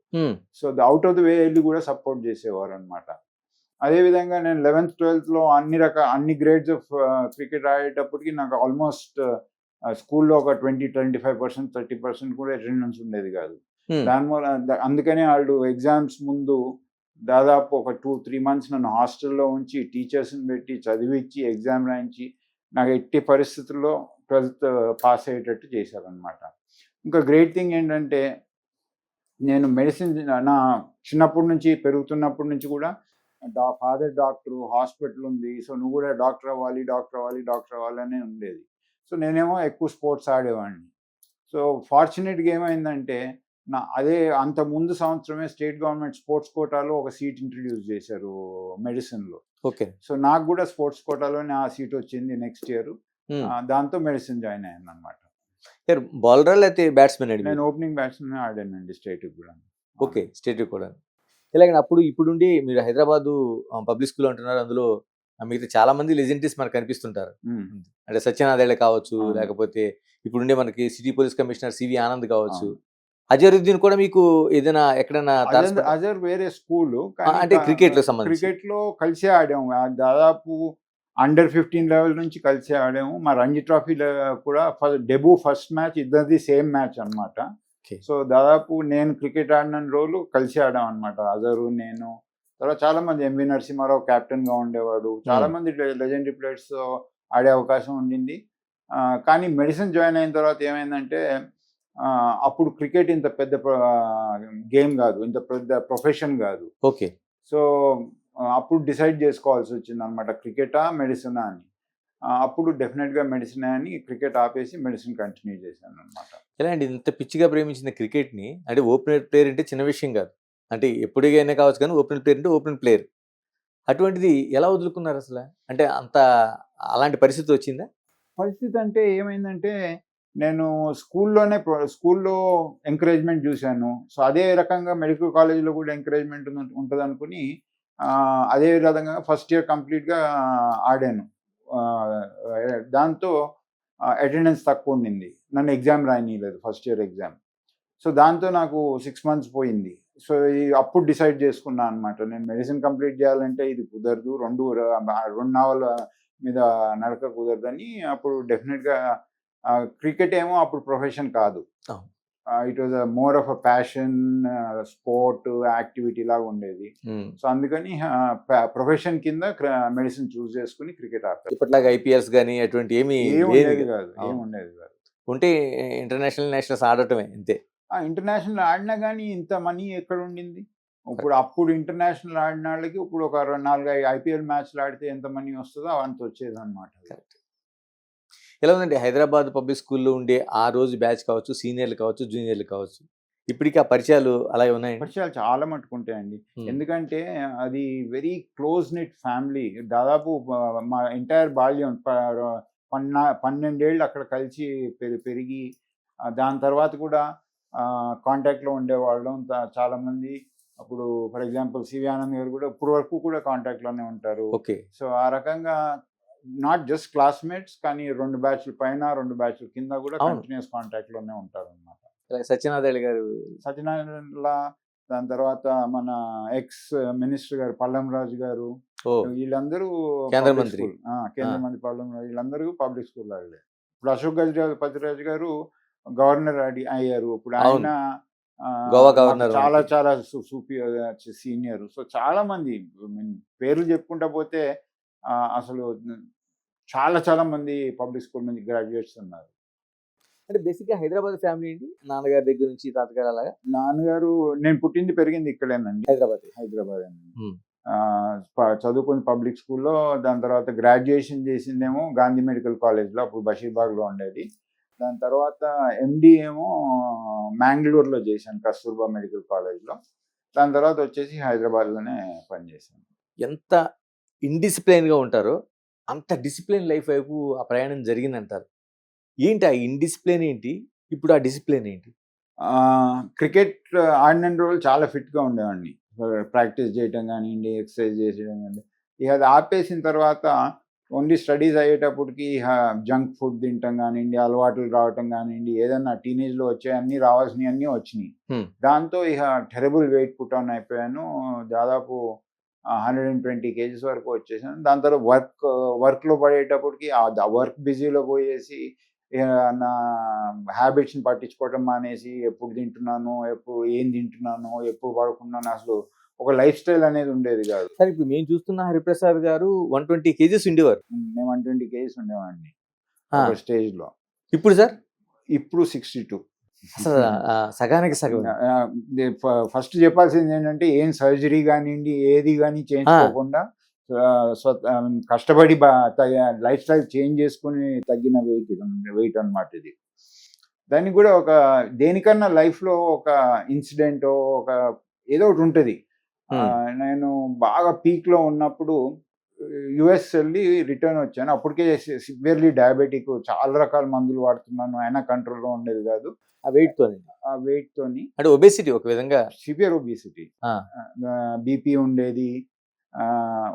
So out of the way వెళ్ళి కూడా సపోర్ట్ చేసేవారు అనమాట. అదేవిధంగా నేను 11th 12thలో అన్ని గ్రేడ్స్ ఆఫ్ క్రికెట్ ఆడేటప్పటికి నాకు ఆల్మోస్ట్ స్కూల్లో ఒక 20-25%, 30% కూడా అటెండెన్స్ ఉండేది కాదు. దానివల్ల అందుకనే వాళ్ళు ఎగ్జామ్స్ ముందు దాదాపు ఒక 2-3 months నన్ను హాస్టల్లో ఉంచి టీచర్స్ని పెట్టి చదివించి ఎగ్జామ్ రాయించి నాకు ఎట్టి పరిస్థితుల్లో 12th పాస్ అయ్యేటట్టు చేశారనమాట. ఇంకా గ్రేట్ థింగ్ ఏంటంటే నేను మెడిసిన్ నా చిన్నప్పటి నుంచి పెరుగుతున్నప్పటి నుంచి కూడా ఫాదర్ డాక్టర్, హాస్పిటల్ ఉంది. సో నువ్వు కూడా డాక్టర్ అవ్వాలి, డాక్టర్ అవ్వాలి, డాక్టర్ అవ్వాలనే ఉండేది. సో నేనేమో ఎక్కువ స్పోర్ట్స్ ఆడేవాడిని. సో ఫార్చునేట్‌గా ఏమైందంటే అదే అంత ముందు సంవత్సరమే స్టేట్ గవర్నమెంట్ స్పోర్ట్స్ కోటాలో ఒక సీట్ ఇంట్రొడ్యూస్ చేశారు మెడిసిన్‌లో. ఓకే. సో నాకు కూడా స్పోర్ట్స్ కోటాలోనే ఆ సీట్ వచ్చింది నెక్స్ట్ ఇయర్. దాంతో మెడిసిన్ జాయిన్ అయ్యాననమాట. సార్ బౌలరా లేకపోతే బ్యాట్స్మెన్ అండి నేను మీరు? ఓపెనింగ్ బ్యాట్స్‌మెన్ ఆడానండి స్టేట్‌కి కూడా. ఓకే. స్టేట్‌కి కూడా. ఇలాగని అప్పుడు ఇప్పుడుండి మీరు హైదరాబాదు పబ్లిక్ స్కూల్ అంటున్నారు. అందులో మిగతా చాలా మంది లెజెండరీస్ మనకు కనిపిస్తుంటారు. హ్మ్. అంటే సత్యనారాయణ కావచ్చు, అవును. లేకపోతే ఇప్పుడుండే మనకి city police commissioner C V Anand కావచ్చు. అవును. అజరుద్దీన్ కూడా మీకు ఏదైనా ఎక్కడైనా తారసపడ్డ అజర్ వేరే స్కూలు. కానీ అంటే క్రికెట్‌లో సంబంధించి. క్రికెట్‌లో కలిసే ఆడాము. దాదాపు అండర్ 15 లెవెల్ నుంచి కలిసే ఆడాము. మా రంజీ ట్రోఫీలో కూడా ఫస్ట్ మ్యాచ్ ఇద్దరిది సేమ్ మ్యాచ్ అన్నమాట. ఓకే. సో దాదాపు నేను క్రికెట్ ఆడిన రోజులు కలిసి ఆడామన్నమాట. అజరు, నేను. తర్వాత చాలామంది ఎంవి నరసింహారావు కెప్టెన్‌గా ఉండేవాడు. చాలామంది లెజెండరీ ప్లేయర్స్‌తో ఆడే అవకాశం ఉండింది. కానీ మెడిసిన్ జాయిన్ అయిన తర్వాత ఏమైందంటే అప్పుడు క్రికెట్ ఇంత పెద్ద గేమ్ కాదు. ఇంత పెద్ద ప్రొఫెషన్ కాదు. ఓకే. సో అప్పుడు డిసైడ్ చేసుకోవాల్సి వచ్చిందనమాట. క్రికెటా? మెడిసినా అని. అప్పుడు డెఫినెట్‌గా మెడిసినే అని క్రికెట్ ఆపేసి మెడిసిన్ కంటిన్యూ చేశాననమాట. ఎలా అండి ఇంత పిచ్చిగా ప్రేమించిన క్రికెట్‌ని అంటే ఓపెనర్ ప్లేయర్ అంటే చిన్న విషయం కాదు. అంటే ఎప్పుడుగైనా కావచ్చు కానీ ఓపెనర్ ప్లేయర్ అంటే ఓపెనర్ ప్లేయర్. అటువంటిది ఎలా వదులుకున్నారు అసల? అంటే అలాంటి పరిస్థితి వచ్చిందా? పరిస్థితి అంటే ఏమైందంటే, నేను స్కూల్లో ఎంకరేజ్‌మెంట్ జూశాను. సో, అదే రకంగా మెడికల్ కాలేజ్‌లో గూడా ఎంకరేజ్‌మెంట్ ఉంటదనుకుని అదే విధంగా ఫస్ట్ ఇయర్ కంప్లీట్‌గా ఆడాను. దాంతో అటెండెన్స్ తక్కువుండింది. నన్ను ఎగ్జామ్ రాయనీయలేదు ఫస్ట్ ఇయర్ ఎగ్జామ్. సో, దాంతో నాకు 6 మంత్స్ పోయింది. సో, అప్పుడు డిసైడ్ చేసుకున్నా అనమాట. నేను మెడిసిన్ కంప్లీట్ జేయాలంటే ఇది కుదరదు. 2 నావల మీద నడక కుదరదని అప్పుడు డెఫినిట్‌గా క్రికెట్ ఏమో అప్పుడు ప్రొఫెషన్ కాదు. అవును. It was more of a passion, sport, activity లాగా ఉండేది. సో, అందుకని ప్రొఫెషన్ కింద మెడిసిన్ చూజ్ చేసుకొని క్రికెట్ ఆడతాను. ఇప్పటిలాగా ఐపీఎల్స్ గాని అటువంటి ఏమీ ఏముండేది కాదు. అవును. ఏముండేది కాదు. ఉంటే ఇంటర్నేషనల్, నేషనల్స్ ఆడటమే అంతే. ఇంటర్నేషనల్ ఆడినా గానీ ఇంత మనీ ఎక్కడుండింది? అప్పుడు ఇంటర్నేషనల్ ఆడిన వాళ్ళకి ఇప్పుడు ఒక 4, 5 ఐపీఎల్ మ్యాచ్‌లు ఆడితే ఎంత మనీ వస్తదో అంత వచ్చేదన్నమాట. కరెక్ట్. ఎలా ఉందండి హైదరాబాద్ పబ్లిక్ స్కూల్‌లో ఉండే ఆ రోజు బ్యాచ్ కావచ్చు, సీనియర్‌లు కావచ్చు, జూనియర్‌లు కావచ్చు. ఇప్పటికి ఆ పరిచయాలు అలాగే ఉన్నాయండి? పరిచయాలు చాలా మట్టుకుంటాయండి. ఎందుకంటే అది వెరీ క్లోజ్ నిట్ ఫ్యామిలీ. దాదాపు మా ఎంటైర్ బాల్యం 12 ఏళ్ళు అక్కడ కలిసి పెరిగి దాని తర్వాత కూడా కాంటాక్ట్‌లో ఉండేవాళ్ళం. చాలామంది అప్పుడు ఫర్ ఎగ్జాంపుల్ సివి ఆనంద్ గారు కూడా ఇప్పటి వరకు కూడా కాంటాక్ట్‌లోనే ఉంటారు. ఓకే. సో, ఆ రకంగా నాట్ జస్ట్ క్లాస్‌మేట్స్ కానీ 2 బ్యాచ్‌ల పైన, 2 బ్యాచ్‌ల కింద కూడా అవును. కంటిన్యూయస్ కాంటాక్ట్‌లోనే ఉంటారనమాట. సత్యనారాయణ గారు. సత్యనారాయణ, దాని తర్వాత మన ఎక్స్ మినిస్టర్ గారు పల్లం రాజు గారు, వీళ్ళందరూ కేంద్ర పబ్లిక్ మంత్రి. స్కూల్. కేంద్ర మంత్రి పల్లం రాజు వీళ్ళందరూ పబ్లిక్ స్కూల్‌లో ఆడారు. ఇప్పుడు అశోక్ గజపతిరాజు గారు గవర్నర్ అయ్యారు. ఇప్పుడు ఆయన గోవా మాకు గవర్నర్ చాలా మనకి. చాలా సీనియర్. సో, చాలా మంది పేర్లు చెప్పుకుంటా పోతే అసలు చాలా చాలా మంది పబ్లిక్ స్కూల్ నుంచి గ్రాడ్యుయేట్స్ ఉన్నారు. అంటే బేసిక్‌గా హైదరాబాద్ ఫ్యామిలీ ఏంటి? నాన్నగారి దగ్గర నుంచి తాతగారు అలాగా? నాన్నగారు నేను పుట్టింది పెరిగింది ఇక్కడేనండి. హైదరాబాదేనండి. చదువుకుంది పబ్లిక్ స్కూల్‌లో. దాని తర్వాత గ్రాడ్యుయేషన్ చేసిందేమో గాంధీ మెడికల్ కాలేజ్‌లో, అప్పుడు బషీర్బాగ్‌లో ఉండేది. దాని తర్వాత ఎండీ ఏమో మ్యాంగ్లూర్‌లో చేశాను కస్తూర్బా మెడికల్ కాలేజ్‌లో. దాని తర్వాత వచ్చేసి హైదరాబాద్‌లోనే పనిచేశాను. ఎంత ఇండిసిప్లైన్‌గా ఉంటారో అంత డిసిప్లిన్ లైఫ్ వైపు ఆ ప్రయాణం జరిగిందంటారు. ఏంటి ఆ ఇండిసిప్లిన్ ఏంటి? ఇప్పుడు ఆ డిసిప్లిన్ ఏంటి? క్రికెట్ ఆడిన రోజులు చాలా ఫిట్‌గా ఉండేవాడిని. ప్రాక్టీస్ చేయటం గానియండి, ఎక్సర్సైజ్ చేసేయడం గాని. ఇక అది ఆపేసిన తర్వాత ఓన్లీ స్టడీస్ అయ్యేటప్పటికి జంక్ ఫుడ్ తినటం గానియండి, అలవాట్లు రావటం గానియండి, ఏదన్నా టీనేజ్‌లో వచ్చాయి అన్నీ రావాల్సినయన్నీ వచ్చినియి. దాంతో ఇక టెరబుల్ వెయిట్ పుట్ ఆన్ అయిపోయాను. దాదాపు 120 కేజీస్ వరకు వచ్చేసాను. దాని తర్వాత వర్క్‌లో పడేటప్పటికి వర్క్ బిజీలో పోయేసి నా హ్యాబిట్స్‌ని పట్టించుకోవటం మానేసి ఎప్పుడు తింటున్నాను, ఏం తింటున్నాను, ఎప్పుడు పడుకున్నాను, అసలు ఒక లైఫ్ స్టైల్ అనేది ఉండేది కాదు. సార్ ఇప్పుడు మేము చూస్తున్న హరిప్రసాద్ గారు 120 కేజీస్ ఉండేవారు. నేను 120 కేజీస్ ఉండేవాడిని ఒక స్టేజ్‌లో. ఇప్పుడు సార్? ఇప్పుడు 62. అసలు సగానికి సగం. ఫస్ట్ చెప్పాల్సింది ఏంటంటే ఏం సర్జరీ కానివ్వండి ఏది కానీ చేయించుకోకుండా కష్టపడి లైఫ్ స్టైల్ చేంజ్ చేసుకుని తగ్గిన వెయిట్ అన్నమాట ఇది. దానికి కూడా ఒక దేనికన్నా లైఫ్లో ఒక ఇన్సిడెంట్ ఒక ఏదో ఒకటి ఉంటుంది. నేను బాగా పీక్లో ఉన్నప్పుడు యుఎస్ వెళ్ళి రిటర్న్ వచ్చాను. అప్పటికే సివియర్లీ డయాబెటిక్, చాలా రకాల మందులు వాడుతున్నాను, అయినా కంట్రోల్లో ఉండేది కాదు. ఆ వెయిట్‌తోని. ఆ వెయిట్‌తోని అంటే ఒబేసిటీ ఒక విధంగా. సివియర్ ఒబేసిటీ, ఆ! బీపీ ఉండేది.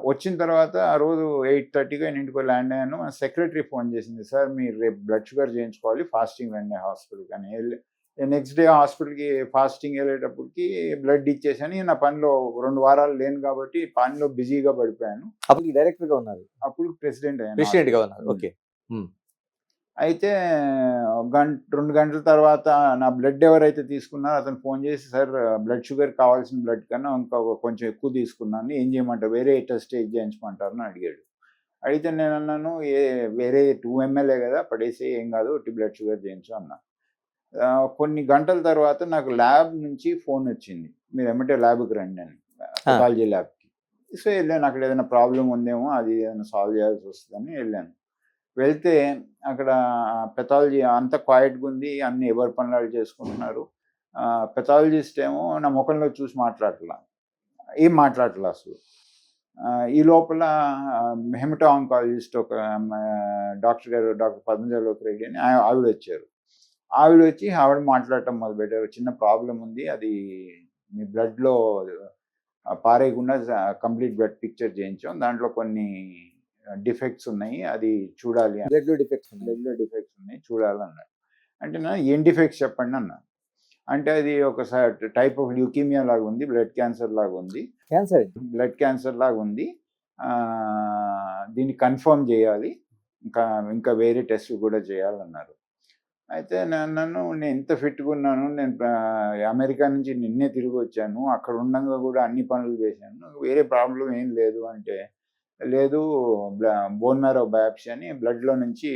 వచ్చిన తర్వాత ఆ రోజు 8:30కి నేను ఇంటికి ల్యాండ్ అయ్యాను. మా సెక్రటరీ ఫోన్ చేసింది, సార్ మీరు రేపు బ్లడ్ షుగర్ చేయించుకోవాలి, ఫాస్టింగ్ రండి హాస్పిటల్కి అని. నెక్స్ట్ డే హాస్పిటల్కి ఫాస్టింగ్ వెళ్ళేటప్పటికి బ్లడ్ ఇచ్చేసాను. నా పనిలో 2 వారాలు లేను కాబట్టి పనిలో బిజీగా పడిపోయాను. అప్పుడు డైరెక్టర్‌గా ఉన్నారు. అప్పుడు ప్రెసిడెంట్ అయ్యాను. ప్రెసిడెంట్‌గా ఉన్నారు. ఓకే. అయితే 2 గంటల తర్వాత నా బ్లడ్ ఎవరైతే తీసుకున్నారో అతను ఫోన్ చేసి, సార్ బ్లడ్ షుగర్ కావాల్సిన బ్లడ్ కన్నా ఇంకా కొంచెం ఎక్కువ తీసుకున్నాను, ఏం చేయమంటారు, వేరే టెస్ట్ చేయించమంటారు అని అడిగాడు. అడిగితే నేను అన్నాను, వేరే 2 ml కదా పడేసి ఏం కాదు, బ్లడ్ షుగర్ చేయించు అన్నా. కొన్ని గంటల తర్వాత నాకు ల్యాబ్ నుంచి ఫోన్ వచ్చింది, మీరు ఎమ్మటే ల్యాబ్కి రండి అని, పెథాలజీ ల్యాబ్కి. సో వెళ్ళాను. అక్కడ ఏదైనా ప్రాబ్లం ఉందేమో, అది ఏదైనా సాల్వ్ చేయాల్సి వస్తుందని వెళ్ళాను. వెళ్తే అక్కడ పెథాలజీ అంతా క్వైట్గా ఉంది, అన్ని ఎవరి పనులు చేసుకుంటున్నారు. పెథాలజిస్ట్ ఏమో నా ముఖంలో చూసి ఏం మాట్లాడట్లా అసలు. ఈ లోపల హెమటో ఆంకాలజిస్ట్ ఒక డాక్టర్ గారు, డాక్టర్ పద్మజలోక్ రెడ్డి అని ఆవిడ వచ్చారు. ఆవిడ వచ్చి ఆవిడ మాట్లాడటం మొదలుపెట్టారు, చిన్న ప్రాబ్లం ఉంది, అది మీ బ్లడ్లో పారేయకుండా కంప్లీట్ బ్లడ్ పిక్చర్ చేయించాం, దాంట్లో కొన్ని డిఫెక్ట్స్ ఉన్నాయి, అది చూడాలి, బ్లడ్‌లో డిఫెక్ట్స్ ఉన్నాయి చూడాలన్నాడు. అంటే ఏం డిఫెక్ట్స్ చెప్పండి అన్నా. అంటే అది ఒక టైప్ ఆఫ్ ల్యూకీమియా లాగా ఉంది, బ్లడ్ క్యాన్సర్ లాగా ఉంది, బ్లడ్ క్యాన్సర్ లాగా ఉంది, దీన్ని కన్ఫర్మ్ చేయాలి, ఇంకా వేరే టెస్ట్ కూడా చేయాలన్నారు. అయితే నేను ఎంత ఫిట్గా ఉన్నాను, నేను అమెరికా నుంచి నిన్నే తిరిగి వచ్చాను, అక్కడ ఉండగా కూడా అన్ని పనులు చేశాను, వేరే ప్రాబ్లం ఏం లేదు అంటే, లేదు బోన్ మ్యారో బయాప్సీ అని బ్లడ్లో నుంచి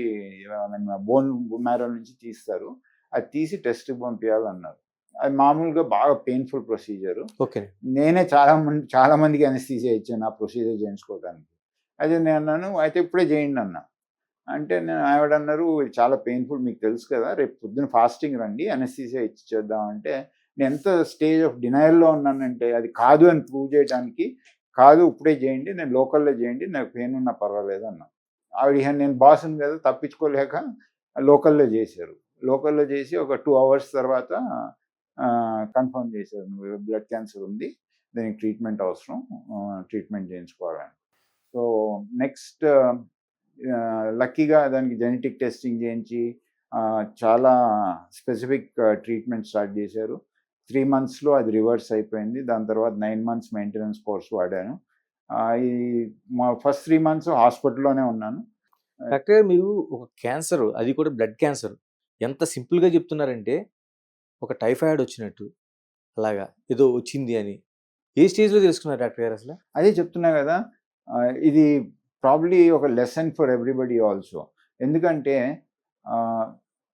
బోన్ మ్యారో నుంచి తీస్తారు, అది తీసి టెస్ట్కి పంపించాలన్నారు. అది మామూలుగా బాగా పెయిన్ఫుల్ ప్రొసీజరు. ఓకే. నేనే చాలా మందికి అనస్థీసియా ఇచ్చాను ఆ ప్రొసీజర్ చేయించుకోవడానికి. అయితే నేను అన్నాను, అయితే ఇప్పుడే చేయండి అన్నా. అంటే ఆవిడ అన్నారు, చాలా పెయిన్ఫుల్, మీకు తెలుసు కదా, రేపు పొద్దున్న ఫాస్టింగ్ రండి, అనస్థీసియా ఇచ్చి చేద్దామంటే, నేను ఎంత స్టేజ్ ఆఫ్ డినయల్లో ఉన్నానంటే, అది కాదు అని ప్రూవ్ చేయడానికి, కాదు ఇప్పుడే చేయండి, నేను లోకల్లో చేయండి, నాకు పెయిన్ ఉన్నా పర్వాలేదు అన్నా. ఆవిడ నేను బాసుని కదా తప్పించుకోలేక లోకల్లో చేశారు. లోకల్లో చేసి ఒక 2 hours తర్వాత కన్ఫర్మ్ చేశారు, నువ్వు బ్లడ్ క్యాన్సర్ ఉంది, దానికి ట్రీట్మెంట్ అవసరం, ట్రీట్మెంట్ చేయించుకోవాలని. సో నెక్స్ట్ లక్కీగా దానికి జెనెటిక్ టెస్టింగ్ చేయించి చాలా స్పెసిఫిక్ ట్రీట్మెంట్ స్టార్ట్ చేశారు. 3 monthsలో అది రివర్స్ అయిపోయింది. దాని తర్వాత 9 months మెయింటెనెన్స్ కోర్స్ వాడాను. ఈ మా ఫస్ట్ 3 months హాస్పిటల్లోనే ఉన్నాను. డాక్టర్ గారు, మీరు ఒక క్యాన్సర్, అది కూడా బ్లడ్ క్యాన్సర్, ఎంత సింపుల్గా చెప్తున్నారంటే, ఒక టైఫాయిడ్ వచ్చినట్టు అలాగా ఏదో వచ్చింది అని. ఏ స్టేజ్లో తెలుసుకున్నారు డాక్టర్ గారు అసలు? అదే చెప్తున్నా కదా, ఇది ప్రాబ్లీ ఒక లెసన్ ఫర్ ఎవ్రీబడి ఆల్సో. ఎందుకంటే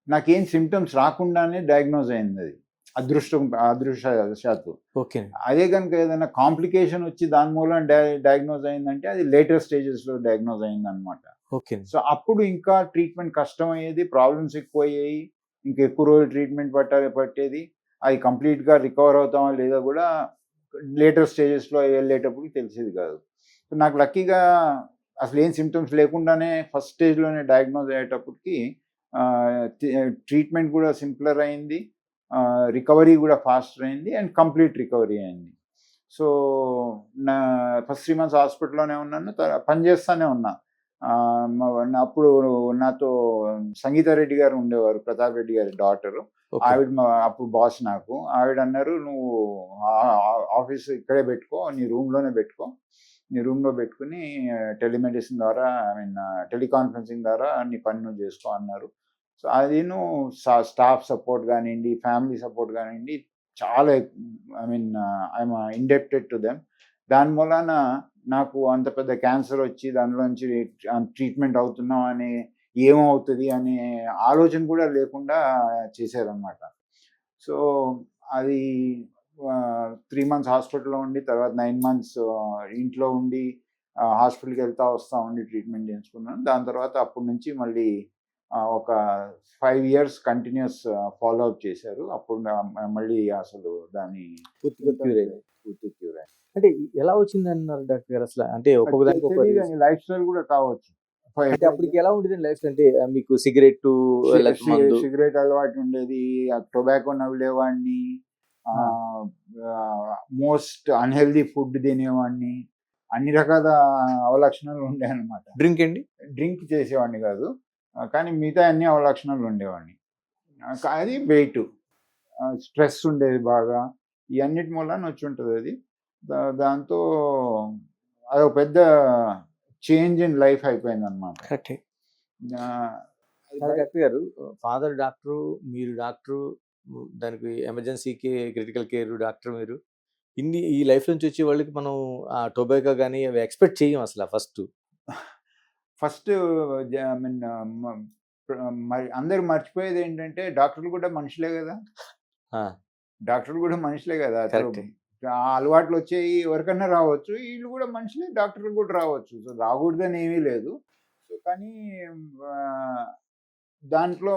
నాకేం సిమ్టమ్స్ రాకుండానే డయాగ్నోజ్ అయింది, అది అదృష్టవశాత్తు. ఓకే. అదే కనుక ఏదైనా కాంప్లికేషన్ వచ్చి దాని మూలం డయాగ్నోజ్ అయిందంటే, అది లేటర్ స్టేజెస్లో డయాగ్నోజ్ అయిందనమాట. ఓకే. సో అప్పుడు ఇంకా ట్రీట్మెంట్ కష్టం అయ్యేది, ప్రాబ్లమ్స్ ఎక్కువ అయ్యాయి, ఇంకా ఎక్కువ రోజులు ట్రీట్మెంట్ పట్టేది. అది కంప్లీట్గా రికవర్ అవుతామా లేదా కూడా లేటర్ స్టేజెస్లో వెళ్ళేటప్పుడు తెలిసేది కాదు. సో నాకు లక్కీగా అసలు ఏం సిమ్టమ్స్ లేకుండానే ఫస్ట్ స్టేజ్లోనే డయాగ్నోజ్ అయ్యేటప్పటికి ట్రీట్మెంట్ కూడా సింప్లర్ అయింది, రికవరీ కూడా ఫాస్టర్ అయింది, అండ్ కంప్లీట్ రికవరీ అయింది. సో నా ఫస్ట్ 3 months హాస్పిటల్లోనే ఉన్నాను, పనిచేస్తూనే ఉన్నా. అప్పుడు నాతో సంగీత రెడ్డి గారు ఉండేవారు, ప్రతాప్ రెడ్డి గారి డాటరు. ఆవిడ అప్పుడు బాస్ నాకు. ఆవిడ అన్నారు, నువ్వు ఆఫీస్ ఇక్కడే పెట్టుకో, నీ రూమ్లోనే పెట్టుకో, నీ రూమ్లో పెట్టుకుని టెలిమెడిసిన్ ద్వారా, టెలికాన్ఫరెన్సింగ్ ద్వారా నీ పని నువ్వు చేసుకో అన్నారు. సో అది స్టాఫ్ సపోర్ట్ కానివ్వండి, ఫ్యామిలీ సపోర్ట్ కానివ్వండి, చాలా ఐఎమ్ ఇండెప్టెడ్ టు దెమ్. దాని మూలాన నాకు అంత పెద్ద క్యాన్సర్ వచ్చి దానిలోంచి ట్రీట్మెంట్ అవుతున్నాం అని, ఏమవుతుంది అనే ఆలోచన కూడా లేకుండా చేశారనమాట. సో అది 3 మంత్స్ హాస్పిటల్‌లో ఉండి, తర్వాత 9 మంత్స్ ఇంట్లో ఉండి హాస్పిటల్‌కి వెళ్తా వస్తా ఉండి ట్రీట్మెంట్ చేయించుకున్నాను. దాని తర్వాత అప్పటి నుంచి మళ్ళీ ఒక 5 ఇయర్స్ కంటిన్యూయస్ ఫాలో అప్ చేశారు. అప్పుడు మళ్ళీ అసలు దాని పూర్తిగా క్యూర్ అయింది. పూర్తి క్యూర్ అయింది. అంటే ఎలా వచ్చిందన్నారు డాక్టర్ గారు అసల? అంటే ఒక్కొక్క దానికి ఒక్కో రీజన్. తెలీదండి, లైఫ్ స్టైల్ కూడా కావచ్చు. అంటే అప్పటికి ఎలా ఉండేదండి లైఫ్ స్టైల్? అంటే మీకు సిగరెట్టు లేకపోతే మందు? సిగరెట్ అలవాటు ఉండేది, టొబాకో నమిలేవాడిని, ఆ! మోస్ట్ అన్‌హెల్తీ ఫుడ్ తినేవాడిని. అన్ని రకాల అవలక్షణాలు ఉండేవన్నమాట. డ్రింక్ అండి? డ్రింక్ చేసేవాడిని కాదు. కానీ మిగతా అన్ని అవలక్షణాలు ఉండేవాడిని. అది వెయిట్, స్ట్రెస్ ఉండేది బాగా. ఈ అన్నిటి మూలాన వచ్చి ఉంటది అది. దాంతో అదొక పెద్ద చేంజ్ ఇన్ లైఫ్ అయిపోయిందన్నమాట. కరెక్టే. ఆహ్, అది కాదు డాక్టర్ గారు, ఫాదర్ డాక్టరు, మీరు డాక్టరు, దానికి ఎమర్జెన్సీకి క్రిటికల్ కేర్ డాక్టర్ మీరు. ఈ లైఫ్ నుంచి వచ్చే వాళ్ళకి మనం టొబాకో గాని అవి ఎక్స్‌పెక్ట్ చెయ్యం అసల ఫస్టు. ఫస్ట్ ఐ మీన్ మరి అందరూ మర్చిపోయేదేంటంటే డాక్టర్లు కూడా మనుషులే గదా! ఆ! డాక్టర్లు కూడా మనుషులే గదా! కరెక్టే. ఆ అలవాట్లొచ్చేయి ఎవరికన్నా రావచ్చు. ఈళ్ళు కూడా మనుషులే, డాక్టర్లు కూడా రావచ్చు. సో, రాకూడదని ఏమీ లేదు. సో, కానీ ఆహ్, దాంట్లో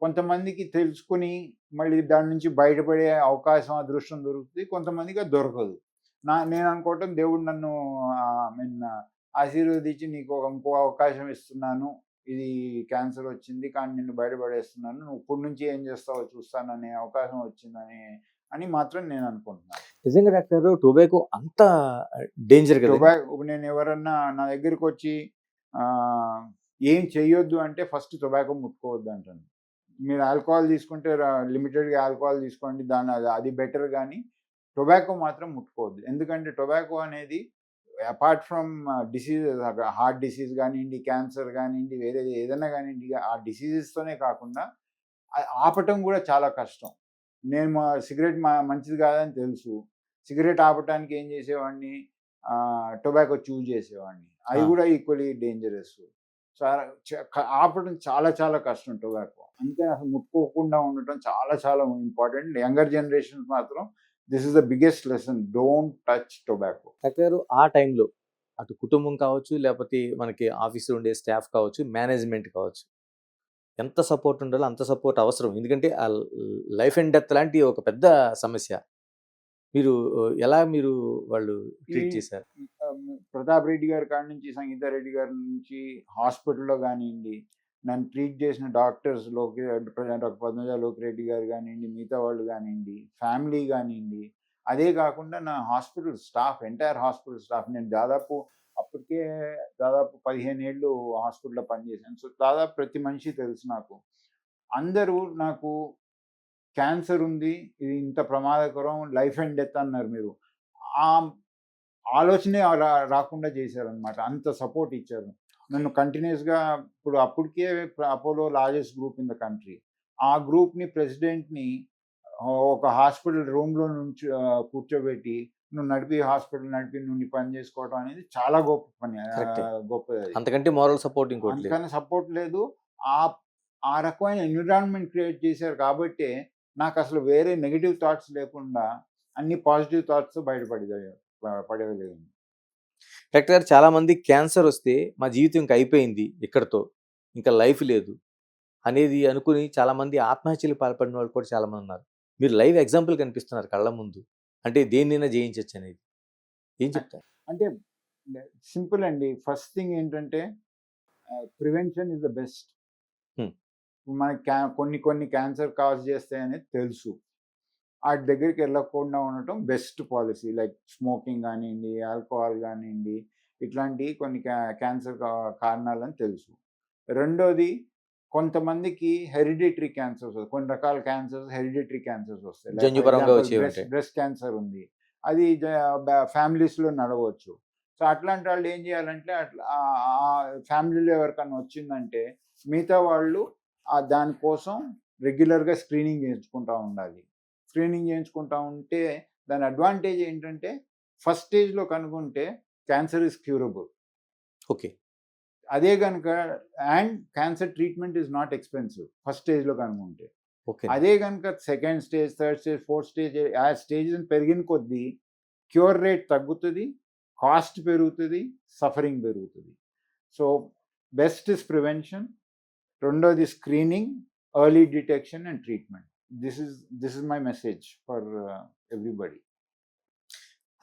కొంతమందికి తెలుసుకొని మళ్ళీ దాని నుంచి బయటపడే అవకాశం, అదృష్టం దొరుకుతుంది. కొంతమందికి అది దొరకదు. నేను అనుకోవటం దేవుడు నన్ను ఐ మీన్ ఆశీర్వదించి నీకు ఇంకో అవకాశం ఇస్తున్నాను. ఇది క్యాన్సర్ వచ్చింది కానీ నిన్ను బయటపడేస్తున్నాను. నువ్వు ఇప్పటి నుంచి ఏం చేస్తావో చూస్తాననే అవకాశం వచ్చిందని మాత్రం నేను అనుకుంటున్నాను. నిజంగా డాక్టర్ గారు, టొబాకో అంత డేంజర్ కదండీ! ఇప్పుడు నేను ఎవరన్నా నా దగ్గరికొచ్చి ఏం చెయ్యొద్దు అంటే ఫస్ట్ టొబాకో ముట్టుకోవద్దు అంటాను. మీరు ఆల్కహాల్ తీసుకుంటే లిమిటెడ్‌గా ఆల్కహాల్ తీసుకోండి. అది బెటర్ గానీ, టొబాకో మాత్రం ముట్టుకోవద్దు. ఎందుకంటే టొబాకో అనేది apart from diseases, heart disease గానియండి, క్యాన్సర్ గానియండి, వేరే ఏదైనా గానియండి, ఆ డిసీజెస్‌తోనే కాకుండా ఆపటం గూడా చాలా కష్టం. నేను సిగరెట్ మంచిది కాదని తెలుసు. సిగరెట్ ఆపటానికి ఏం చేసేవాడిని, టొబాకో చూజ్ చేసేవాడిని. అది ఆ! గూడా ఈక్వల్లీ డేంజరస్. చాలా ఆపడం చాలా చాలా కష్టం టొబాకో. అందుకని అసలు ముట్టుకోకుండా ఉండటం చాలా చాలా ఇంపార్టెంట్. యంగర్ జనరేషన్స్ మాత్రం this is the biggest lesson, don't touch tobacco. Doctor గారు, ఆ టైంలో అటు కుటుంబం కావచ్చు, లేపోతే మనకి ఆఫీస్‌లో ఉండే స్టాఫ్ కావచ్చు, మేనేజ్‌మెంట్ కావచ్చు, ఎంత సపోర్ట్ ఉండాలో అంత సపోర్ట్ అవసరం. ఎందుకంటే లైఫ్ అండ్ డెత్ లాంటి ఒక పెద్ద సమస్య. మీరు వాళ్ళు ఈ ట్రీట్ చేశారు? ప్రతాప్ రెడ్డి గారి కాడ నుంచి, సంగీతా రెడ్డి గారి నుంచి హాస్పిటల్‌లో గానియండి, నన్ను ట్రీట్ చేసిన డాక్టర్స్‌లోకి డాక్టర్ పద్మజ లోకిరెడ్డి గారు గానియండి, మిగతా వాళ్ళు గానియండి, ఫ్యామిలీ గానియండి, అదే కాకుండా నా hospital staff, entire hospital staff, నేను అప్పటికే దాదాపు 15 ఏళ్ళు హాస్పిటల్‌లో పనిచేశాను. సో, దాదాపు ప్రతి మనిషి తెలుసు నాకు. అందరూ నాకు క్యాన్సర్ ఉంది, ఇది ఇంత ప్రమాదకరం, లైఫ్ అండ్ డెత్ అన్నారు మీరు. ఆ ఆలోచనే రాకుండా చేశారనమాట. అంత సపోర్ట్ ఇచ్చారు. నన్ను కంటిన్యూయస్‌గా అప్పటికే Apollo largest group in the country. ఆ గ్రూప్‌ని ప్రెసిడెంట్‌ని ఒక హాస్పిటల్ రూమ్‌లో నుంచి కూర్చోబెట్టి, హాస్పిటల్ నడిపి నువ్వు నీ పని చేసుకోవడం అనేది చాలా గొప్ప పని. కరెక్టే. గొప్పదది. అంతకంటే మోరల్ సపోర్ట్ ఇంకోటి లేదు. అందుకని సపోర్ట్ లేదు. ఆహ్, ఆ రకమైన ఎన్విరాన్మెంట్ క్రియేట్ చేశారు కాబట్టే, నాకసలు వేరే నెగెటివ్ థాట్స్ లేకుండా అన్ని పాజిటివ్ థాట్స్ పడగలిగాను. డాక్టర్ గారు, చాలామంది క్యాన్సర్ వస్తే మా జీవితం ఇంక అయిపోయింది ఇక్కడితో, ఇంకా లైఫ్ లేదు అనేది అనుకుని చాలామంది ఆత్మహత్యలకు పాల్పడిన వాళ్ళు కూడా చాలామంది ఉన్నారు. మీరు లైవ్ ఎగ్జాంపుల్ కనిపిస్తున్నారు కళ్ళ ముందు. అంటే దేన్నైనా జయించొచ్చనేది. ఏం చెప్తారు? అంటే సింపుల్ అండి. ఫస్ట్ థింగ్ ఏంటంటే ప్రివెన్షన్ ఈస్ ద బెస్ట్. హ్మ్. మనకి కొన్ని క్యాన్సర్ కాజ్ చేస్తాయనేది తెలుసు. ఆటి దగ్గరికి వెళ్ళకుండా ఉండటం బెస్ట్ పాలిసీ. లైక్ స్మోకింగ్ గానియండి, ఆల్కహాల్ గానియండి, ఇట్లాంటియి కొన్ని క్యాన్సర్ కారణాలని తెలుసు. రెండోది, కొంతమందికి హెరిడిటరీ క్యాన్సర్స్, కొన్ని రకాల క్యాన్సర్స్ హెరిడిటరీ క్యాన్సర్స్ వస్తాయి. లైక్ ఫర్ జన్యుపరంగా ఎగ్జాంపుల్ వచ్చేవి ఉంటాయి. బ్రెస్ట్ క్యాన్సర్ ఉంది. అది ఫ్యామిలీస్‌లో నడవచ్చు. సో, అట్లాంటి వాళ్ళు ఏం చేయాలంటే, అట్లా ఫ్యామిలీలో ఎవరికన్నా వచ్చిందంటే మిగతా వాళ్ళు దానికోసం రెగ్యులర్‌గా స్క్రీనింగ్ చేయించుకుంటా ఉండాలి. స్క్రీనింగ్ చేయించుకుంటా ఉంటే దాని అడ్వాంటేజ్ ఏంటంటే, ఫస్ట్ స్టేజ్‌లో కనుగొంటే క్యాన్సర్ ఈస్ క్యూరబుల్. ఓకే. అదే గనుక, cancer treatment is not expensive first స్టేజ్‌లో కనుగొంటే. ఓకే. అదే కనుక second stage, third stage, fourth stage ఆ స్టేజెస్ పెరిగిన కొద్దీ క్యూర్ రేట్ తగ్గుతుంది, కాస్ట్ పెరుగుతుంది, సఫరింగ్ పెరుగుతుంది. సో బెస్ట్ ఇస్ ప్రివెన్షన్, రెండోది screening, early detection and treatment. This is my message for everybody.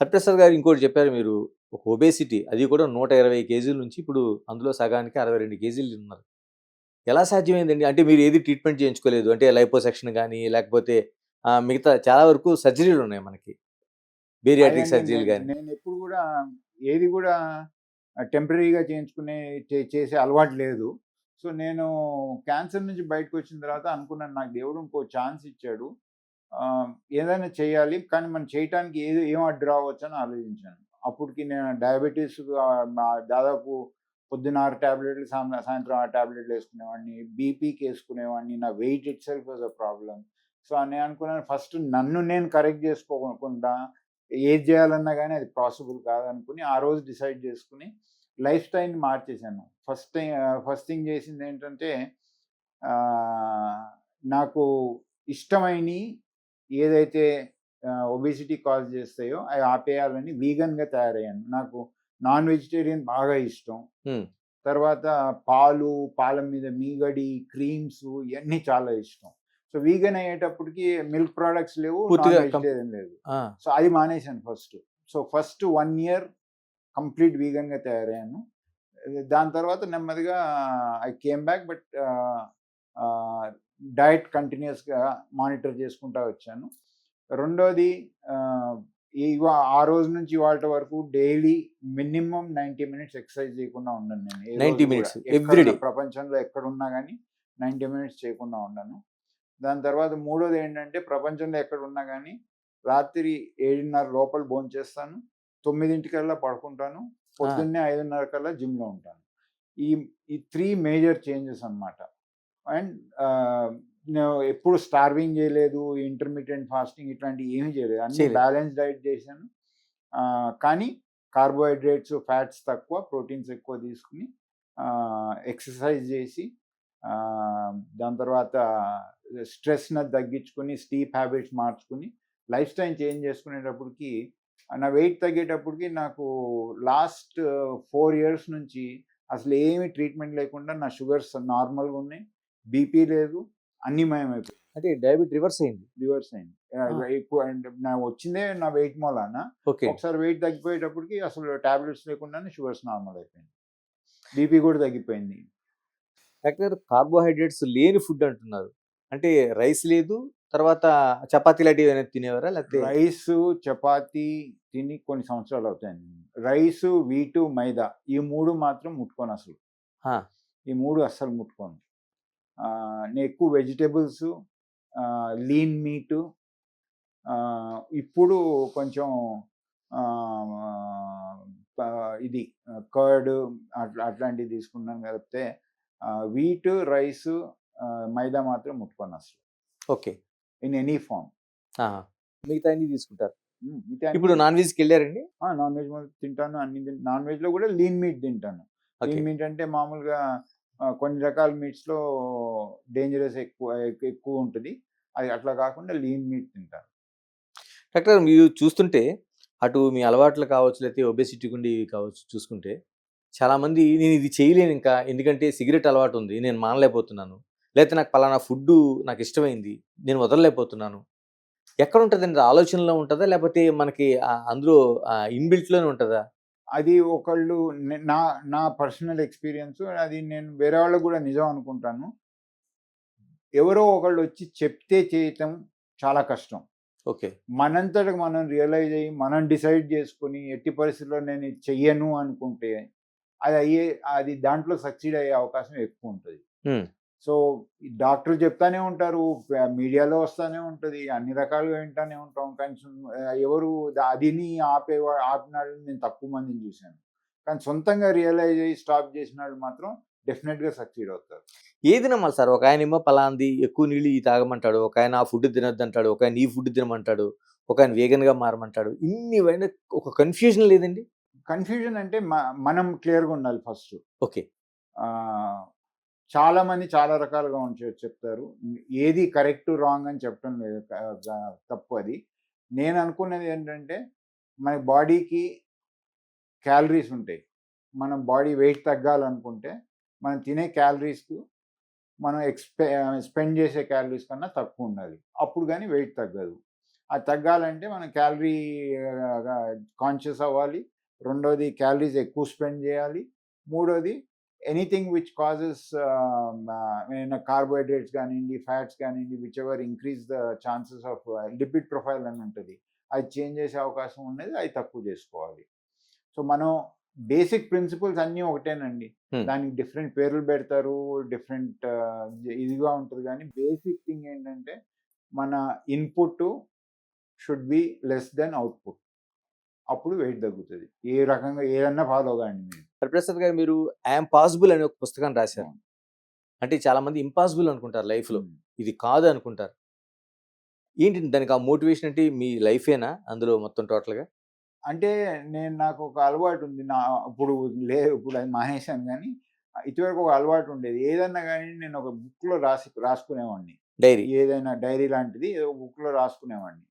Hariprasad గారు ఇంకోటి చెప్పారు మీరు, ఒక ఒబేసిటీ అది కూడా 120 కేజీల నుంచి ఇప్పుడు అందులో సగానికి 62 కేజీలు ఉన్నారు. ఎలా సాధ్యమైందండి? అంటే మీరు ఏది ట్రీట్మెంట్ చేయించుకోలేదు అంటే లైపోసెక్షన్ కానీ లేకపోతే మిగతా చాలా వరకు సర్జరీలు ఉన్నాయి మనకి, బేరియాట్రిక్ అదండి సర్జరీలు నేను కానీ. నేను ఎప్పుడు కూడా ఏది కూడా టెంపరరీగా చేసే అలవాటు లేదు. సో నేను క్యాన్సర్ నుంచి బయటకు వచ్చిన తర్వాత అనుకున్నాను, నాకు దేవుడు ఇంకో ఛాన్స్ ఇచ్చాడు, ఏదైనా చేయాలి, కానీ మనం చేయటానికి ఏం అడ్డు రావచ్చు అని ఆలోచించాను. అప్పటికి నేను డయాబెటీస్ దాదాపు పొద్దున్న 6 టాబ్లెట్లు, సాయంత్రం 6 టాబ్లెట్లు వేసుకునేవాడిని, బీపీకి వేసుకునేవాడిని, నా weight itself was a problem. So నేను అనుకున్నాను, ఫస్ట్ నన్ను నేను కరెక్ట్ చేసుకోకుండా ఏది చేయాలన్నా కానీ అది పాసిబుల్ కాదనుకుని ఆ రోజు డిసైడ్ చేసుకుని లైఫ్ స్టైల్ని మార్చేశాను. ఫస్ట్ థింగ్ చేసింది ఏంటంటే, నాకు ఇష్టమైనవి ఏదైతే ఒబేసిటీ కాజ్ చేస్తాయో అవి ఆపేయాలని వీగన్గా తయారయ్యాను. నాకు నాన్ వెజిటేరియన్ బాగా ఇష్టం. తర్వాత పాల మీద మీగడి, క్రీమ్స్ ఇవన్నీ చాలా ఇష్టం. సో వీగన్ అయ్యేటప్పటికి మిల్క్ ప్రోడక్ట్స్ లేవు, నాన్ వెజిటేరియన్ లేదు. సో అది మానేశాను first. So first 1 year complete వీగన్గా తయారయ్యాను. దాని తర్వాత నెమ్మదిగా I came back, but diet కంటిన్యూస్గా మానిటర్ చేసుకుంటూ వచ్చాను. రెండోది, ఆ రోజు నుంచి ఇవాళ వరకు డైలీ మినిమం 90 minutes ఎక్సర్సైజ్ చేయకుండా ఉండను నేను. 90 minutes ఎవ్రీడే ప్రపంచంలో ఎక్కడున్నా కానీ 90 minutes చేయకుండా ఉండను. దాని తర్వాత మూడోది ఏంటంటే, ప్రపంచంలో ఎక్కడ ఉన్నా కానీ రాత్రి 7:30 లోపల భోంచేస్తాను, 9 పడుకుంటాను, పొద్దున్నే 5:30 కల్లా జిమ్లో ఉంటాను. ఈ 3 మేజర్ చేంజెస్ అన్నమాట. అండ్ నేను ఎప్పుడు స్టార్వింగ్ చేయలేదు, ఇంటర్మీడియట్ ఫాస్టింగ్ ఇట్లాంటివి ఏమీ చేయలేదు, అన్ని బ్యాలెన్స్ డైట్ చేశాను. కానీ కార్బోహైడ్రేట్స్, ఫ్యాట్స్ తక్కువ, ప్రోటీన్స్ ఎక్కువ తీసుకుని ఎక్సర్సైజ్ చేసి, దాని తర్వాత స్ట్రెస్ని తగ్గించుకుని, స్లీప్ హ్యాబిట్స్ మార్చుకుని, లైఫ్ స్టైల్ చేంజ్ చేసుకునేటప్పటికి నా వెయిట్ తగ్గేటప్పటికి నాకు లాస్ట్ 4 years నుంచి అసలు ఏమి ట్రీట్మెంట్ లేకుండా నా షుగర్స్ నార్మల్గా ఉన్నాయి, బీపీ లేదు, అన్ని మాయమైపోయింది. అంటే డయాబెటిస్ రివర్స్ అయింది. ఎక్కువ నా వచ్చిందే నా వెయిట్ మూలాన. ఒకసారి వెయిట్ తగ్గిపోయేటప్పటికి అసలు టాబ్లెట్స్ లేకుండానే షుగర్స్ నార్మల్ అయిపోయింది, బీపీ కూడా తగ్గిపోయింది. డాక్టర్, కార్బోహైడ్రేట్స్ లేని ఫుడ్ అంటున్నారు, అంటే రైస్ లేదు, తర్వాత చపాతీ లాంటివి ఏమైనా తినేవారా? లేకపోతే రైస్, చపాతీ తిని కొన్ని సంవత్సరాలు అవుతాయండి. రైస్, వీటు, మైదా ఈ 3 మాత్రం ముట్టుకోను అసలు. ఈ 3 అస్సలు ముట్టుకోను. నేను ఎక్కువ వెజిటేబుల్స్, లీన్ మీటు, ఇప్పుడు కొంచెం ఇది కర్డ్ అట్లాంటివి తీసుకున్నాను. కలిపితే వీట్, రైస్, మైదా మాత్రం ముట్టుకోను అసలు. ఓకే. In any form. మిగతా అన్ని తీసుకుంటారు. ఇప్పుడు నాన్ వెజ్కి వెళ్ళారండి? నాన్ వెజ్ తింటాను, అన్ని నాన్ వెజ్లో కూడా లీన్ మీట్ తింటాను. లీన్ మీట్ అంటే మామూలుగా కొన్ని రకాల మీట్స్లో డేంజరస్ ఎక్కువ ఉంటుంది, అది అట్లా కాకుండా లీన్ మీట్ తింటాను. డాక్టర్, మీరు చూస్తుంటే అటు మీ అలవాట్లు కావచ్చు, లేకపోతే ఒబేసిటీ గుండి కావచ్చు, చూసుకుంటే చాలామంది నేను ఇది చేయలేను ఇంకా, ఎందుకంటే సిగరెట్ అలవాటు ఉంది, నేను మానలేకపోతున్నాను, లేకపోతే నాకు పలానా ఫుడ్ నాకు ఇష్టమైంది, నేను వదలలేకపోతున్నాను. ఎక్కడ ఉంటుందండి? ఆలోచనలో ఉంటుందా, లేకపోతే మనకి అందులో ఇన్బిల్ట్లోనే ఉంటుందా? అది ఒకళ్ళు నా పర్సనల్ ఎక్స్పీరియన్స్, అది నేను వేరే వాళ్ళకు కూడా నిజం అనుకుంటాను. ఎవరో ఒకళ్ళు వచ్చి చెప్తే చేయటం చాలా కష్టం. ఓకే. మనంతటకు మనం రియలైజ్ అయ్యి మనం డిసైడ్ చేసుకుని ఎట్టి పరిస్థితుల్లో నేను ఇది చెయ్యను అనుకుంటే అది దాంట్లో సక్సీడ్ అయ్యే అవకాశం ఎక్కువ ఉంటుంది. సో డాక్టర్ చెప్తానే ఉంటారు, మీడియాలో వస్తూనే ఉంటుంది, అన్ని రకాలుగా వింటానే ఉంటాం, కానీ ఎవరు అదిని ఆపినాళ్ళు నేను తక్కువ మందిని చూశాను. కానీ సొంతంగా రియలైజ్ అయ్యి స్టాప్ చేసిన వాళ్ళు మాత్రం డెఫినెట్గా సక్సీడ్ అవుతారు. ఏది నమ్మాలి సార్? ఒక ఆయన ఏమో పలాంది ఎక్కువ నీళ్ళు తాగమంటాడు, ఒక ఆయన ఆ ఫుడ్ తినద్దు అంటాడు, ఒక ఆయన ఈ ఫుడ్ తినమంటాడు, ఒక ఆయన వేగన్గా మారమంటాడు, ఇన్ని ఒక కన్ఫ్యూజన్ లేదండి? కన్ఫ్యూజన్ అంటే మనం క్లియర్గా ఉండాలి ఫస్ట్. ఓకే. చాలామంది చాలా రకాలుగా చెప్తారు. ఏది కరెక్ట్, రాంగ్ అని చెప్పడం లేదు. తప్పు అది. నేను అనుకున్నది ఏంటంటే, మన బాడీకి క్యాలరీస్ ఉంటాయి. మనం బాడీ వెయిట్ తగ్గాలనుకుంటే, మనం తినే క్యాలరీస్‌కు మనం స్పెండ్ చేసే క్యాలరీస్ కన్నా తక్కువ ఉండాలి. అప్పుడు గాని వెయిట్ తగ్గదు. అది తగ్గాలంటే మనం క్యాలరీ కాన్షియస్ అవ్వాలి. రెండోది క్యాలరీస్ ఎక్కువ స్పెండ్ చేయాలి. మూడోది ఎనీథింగ్ విచ్ కాజెస్ ఏమైనా కార్బోహైడ్రేట్స్ కానియండి, ఫ్యాట్స్ కానియండి, which ever increase the chances of lipid profile అని ఉంటది. అది చేంజ్ చేసే అవకాశం ఉన్నది. అది తక్కువ చేసుకోవాలి. సో, మనం బేసిక్ ప్రిన్సిపల్స్ అన్నీ ఒకటేనండి. దానికి డిఫరెంట్ పేర్లు పెడతారు. డిఫరెంట్ ఇదిగా ఉంటది గానీ, బేసిక్ థింగ్ ఏంటంటే, మన input should be less than output. అప్పుడు వెయిట్ తగ్గుతది. ఏ రకంగా ఏదన్నా ఫాలో కాండి మీరు. హరిప్రసాద్ గారు, మీరు 'ఐయామ్ పాసిబుల్' అనే ఒక పుస్తకాన్ని రాశారు. అవును. అంటే చాలా మంది ఇంపాసిబుల్ అనుకుంటారు లైఫ్‌లో. హ్మ్. ఇది కాదు అనుకుంటారు. ఏంటి దానికి ఆ మోటివేషన్ ఏంటి? మీ లైఫేనా అందులో మొత్తం టోటల్‌గా? అంటే నాకు ఒక అలవాటు ఉంది. ఇప్పుడు అది మానేశాను గానీ, ఇదివరకు ఒక అలవాటు ఉండేది. ఏదన్నా గాని నేను ఒక బుక్‌లో రాసుకునేవాడిని. డైరీ. ఏదైనా డైరీ లాంటిది ఏదో బుక్‌లో రాసుకునేవాడిని.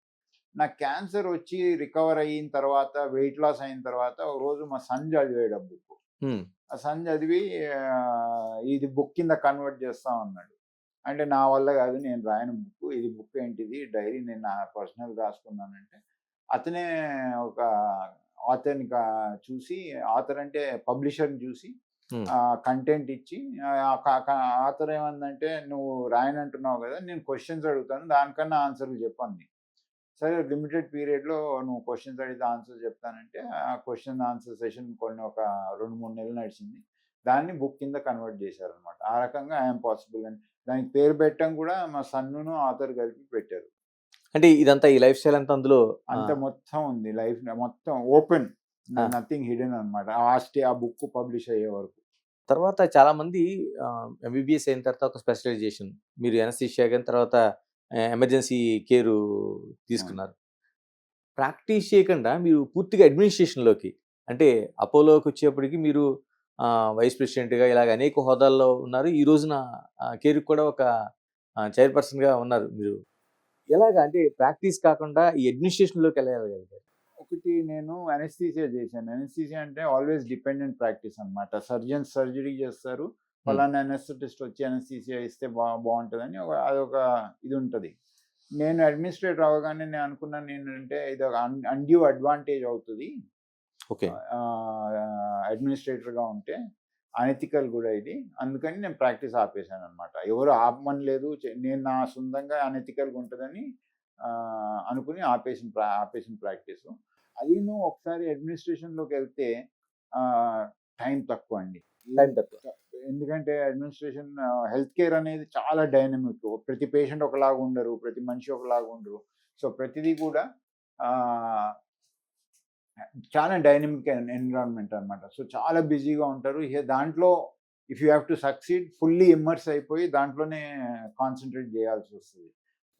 నాకు క్యాన్సర్ వచ్చి రికవర్ అయిన తర్వాత, వెయిట్ లాస్ అయిన తర్వాత ఒక రోజు మా సన్ చదివాడు ఆ బుక్. హ్మ్. ఆ సన్ చదివి ఇది బుక్ కింద కన్వర్ట్ చేస్తా అన్నాడు. అంటే నా వల్ల కాదు, నేను రాయను బుక్. ఇది బుక్ ఏంటిది డైరీ, నేను నా పర్సనల్ రాసుకున్నానంటే, అతనే ఒక ఆథర్‌ని చూసి, ఆథర్ అంటే పబ్లిషర్‌ని చూసి హ్మ్. కంటెంట్ ఇచ్చి, ఆహ్, క క ఆథర్ ఏమందంటే, "నువ్వు రాయనంటున్నావు కదా! నేను క్వెషన్స్ అడుగుతాను. దానికన్నా ఆన్సర్‌లు చెప్పు" అంది. సరే, లిమిటెడ్ పీరియడ్‌లో నువ్వు క్వెషన్స్ అడిగితే ఆన్సర్ చెప్తానంటే, ఆ క్వెషన్ ఆన్సర్ సెషన్ ఒక 2, 3 నెలలు నడిచింది. దాన్ని బుక్ కింద కన్వర్ట్ చేశారనమాట. ఆ రకంగా 'ఐయామ్ పాసిబుల్' అని. దానికి పేరు పెట్టడం కూడా మా సన్నును, ఆథర్ కలిపి పెట్టారు. అంటే ఇదంతా ఈ లైఫ్ స్టైల్ అంతా అందులో అంత మొత్తం ఉంది. లైఫ్ మొత్తం ఓపెన్. ఆ! నథింగ్ హిడెన్ అనమాట. ఆ బుక్ పబ్లిష్ అయ్యే వరకు. తర్వాత చాలామంది ఎంబీబీఎస్ అయిన తర్వాత ఒక స్పెషలైజేషన్. మీరు యానస్థీషియా గాని తర్వాత ఎమర్జెన్సీ కేరు అవును. తీసుకున్నారు. ప్రాక్టీస్ చేయకుండా మీరు పూర్తిగా అడ్మినిస్ట్రేషన్‌లోకి, అంటే అపోలోకొచ్చేప్పటికి మీరు వైస్ ప్రెసిడెంట్‌గా ఇలాగ అనేక హోదాల్లో ఉన్నారు. ఈ రోజున కేర్‌కి కూడా ఒక చైర్‌పర్సన్‌గా ఉన్నారు మీరు. ఎలాగా అంటే ప్రాక్టీస్ కాకుండా ఈ అడ్మినిస్ట్రేషన్‌లోకి ఎలా ఎళ్ళగలిగారు? ఒకటి, నేను అనస్థీసియా చేశాను. అనస్థీసియా అంటే ఆల్వేస్ డిపెండెంట్ ప్రాక్టీస్ అనమాట. సర్జన్స్ సర్జరీ చేస్తారు. హ్మ్. పలానా అనస్థెటిస్ట్ వచ్చి అనస్థీసియా ఇస్తే బావుంటదని అదొక ఇది ఉంటది. నేను అడ్మినిస్ట్రేటర్ అవ్వగానే నేను అనుకున్నాను ఏంటంటే, ఇది ఒక అన్‌డ్యూ అడ్వాంటేజ్ అవుతది. ఓకే. అడ్మినిస్ట్రేటర్‌గా ఉంటే అనెతికల్ కూడా ఇది. అందుకని నేను ప్రాక్టీస్ ఆపేసాననమాట. ఎవరు ఆపమనలేదు. నేను నా సొంతంగా అనెతికల్‌గా ఉంటదని అనుకుని ఆపేసిన ప్రాక్టీసు. అదీను ఒకసారి అడ్మినిస్ట్రేషన్‌లోకెళ్తే టైం తక్కువండి. టైం తక్కువ. ఎందుకంటే అడ్మినిస్ట్రేషన్, హెల్త్ కేర్ అనేది చాలా డైనమిక్. ప్రతి పేషెంట్ ఒకలాగా ఉండరు. ప్రతి మనిషి ఒకలాగా ఉండరు. సో, ప్రతిదీ కూడా ఆహ్, చాలా డైనమిక్ ఎన్విరాన్మెంట్ అనమాట. సో, చాలా బిజీగా ఉంటారు. దాంట్లో if you have to succeed fully immerse అయిపోయి దాంట్లోనే కాన్సంట్రేట్ చేయాల్సొస్తది.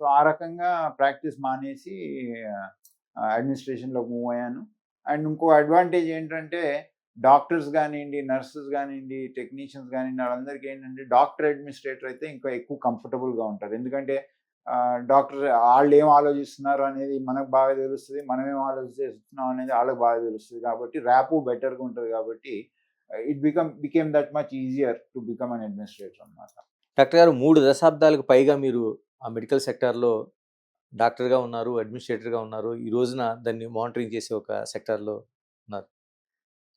సో, ఆ రకంగా ప్రాక్టీస్ మానేసి అడ్మినిస్ట్రేషన్‌లోకి మూవ్ అయ్యాను. అండ్ ఇంకో అడ్వాంటేజ్ ఏంటంటే, డాక్టర్స్ గానియండి, నర్సెస్ గానియండి, టెక్నీషియన్స్ గానియండి, వాళ్ళందరికీ ఏంటంటే డాక్టర్ అడ్మినిస్ట్రేటర్ అయితే ఇంకా ఎక్కువ కంఫర్టబుల్‌గా ఉంటారు. ఎందుకంటే డాక్టర్ ఆళ్ళేం ఆలోచిస్తున్నారు అనేది మనకు బాగా తెలుస్తది. మనమేం ఆలోచిస్తున్నాం అనేది ఆళ్ళకి బాగా తెలుస్తది. కాబట్టి ర్యాపో బెటర్‌గా ఉంటది కాబట్టి became that much easier to become an administrator అనమాట. డాక్టర్ గారు 3 దశాబ్దాలకు పైగా మీరు ఆ మెడికల్ సెక్టార్‌లో డాక్టర్‌గా ఉన్నారు, అడ్మినిస్ట్రేటర్‌గా ఉన్నారు. ఈ రోజున దాన్ని మానిటరింగ్ చేసే ఒక సెక్టార్‌లో ఉన్నారు.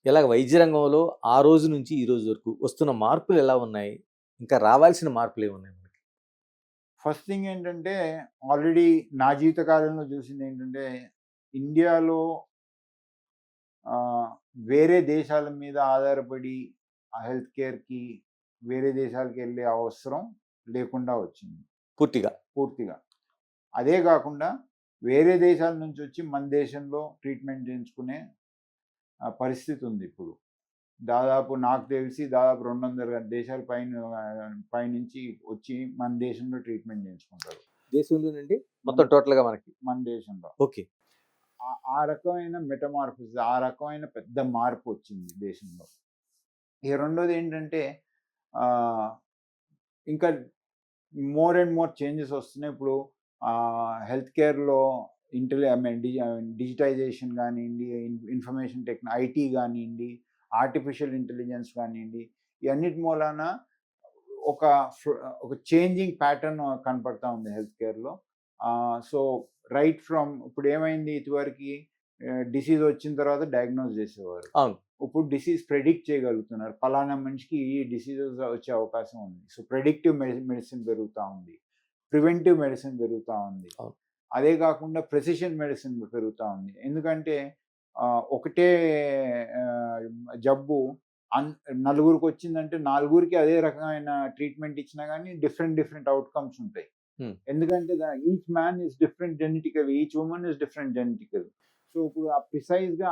ఇలాగ వైద్య రంగంలో ఆ రోజు నుంచి ఈ రోజు వరకు వస్తున్న మార్పులు ఎలా ఉన్నాయి? ఇంకా రావాల్సిన మార్పులేమున్నాయి మనకి? ఫస్ట్ థింగ్ ఏంటంటే, ఆల్రెడీ నా జీవిత కాలంలో చూసిందేంటంటే, ఇండియాలో ఆహ్, వేరే దేశాల మీద ఆధారపడి ఆ హెల్త్ కేర్‌కి వేరే దేశాలకెళ్ళే అవసరం లేకుండా వచ్చింది పూర్తిగా. పూర్తిగా. అదే గాకుండా వేరే దేశాల నుంచొచ్చి మన దేశంలో ట్రీట్మెంట్ చేయించుకునే పరిస్థితి ఉందిప్పుడు. దాదాపు నాకు తెలిసి దాదాపు 200 దేశాల పైనుంచి వచ్చి మన దేశంలో ట్రీట్మెంట్ చేయించుకుంటారు. దేశంలోనండి మన మొత్తం టోటల్‌గా మనకి. మన దేశంలో. ఓకే. ఆ రకమైన మెటమార్ఫిస్, ఆ రకమైన పెద్ద మార్పొచ్చింది దేశంలో. ఇక రెండోదేంటంటే, ఆహ్, ఇంకా మోర్ అండ్ మోర్ చేంజెస్ వస్తున్నాయి. ఇప్పుడు హెల్త్ కేర్‌లో ఐ మీన్ డిజిటైజేషన్ గానియండి, ఇన్ఫర్మేషన్ ఐటీ గానియండి, ఆర్టిఫిషియల్ ఇంటెలిజెన్స్ గానియండి, ఇవన్నిటి మూలాన ఒక ఒక చేంజింగ్ ప్యాటర్న్ కనపడతా ఉంది హెల్త్ కేర్‌లో. సో రైట్ ఫ్రమ్ ఇప్పుడు ఏమైంది ఇదివరకి డిసీజ్ వచ్చిన తర్వాత డయాగ్నోస్ చేసేవారు. అవును. ఇప్పుడు డిసీజ్ ప్రెడిక్ట్ చేయగలుగుతున్నారు. పలానా మనిషికి ఈ డిసీజెస్ వచ్చే అవకాశం ఉంది. సో ప్రెడిక్టివ్ మెడిసిన్ పెరుగుతా ఉంది. ప్రివెంటివ్ మెడిసిన్ పెరుగుతా ఉంది. అవును. అదే కాకుండా ప్రెసిషన్ మెడిసిన్ పెరుగుతా ఉంది. ఎందుకంటే ఒకటే జబ్బు నలుగురికి వచ్చిందంటే నలుగురికి అదే రకమైన ట్రీట్మెంట్ ఇచ్చినా కానీ డిఫరెంట్ అవుట్‌కమ్స్ ఉంటాయి. ఎందుకంటే each man is different genetically, each woman is different genetically. So ఇప్పుడు ప్రిసైజ్‌గా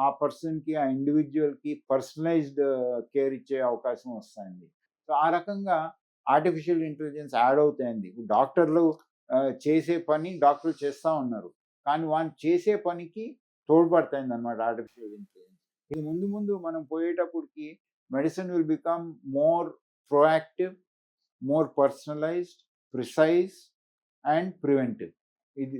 ఆ పర్సన్‌కి, ఆ ఇండివిడ్యువల్‌కి పర్సనలైజ్డ్ కేర్ ఇచ్చే అవకాశం వస్తాయండి. సో ఆ రకంగా ఆర్టిఫిషియల్ ఇంటెలిజెన్స్ యాడ్ అవుతాయండి. ఇప్పుడు డాక్టర్లు చేసే పని డాక్టర్లు చేస్తా ఉన్నారు. కానీ వాళ్ళు చేసే పనికి తోడ్పడతాయిందనమాట ఆర్టిఫిషియల్ ఇంటెలిజెన్స్. ఇది ముందు మనం పోయేటప్పటికి medicine will become more proactive, more personalised, precise and preventive. ఇది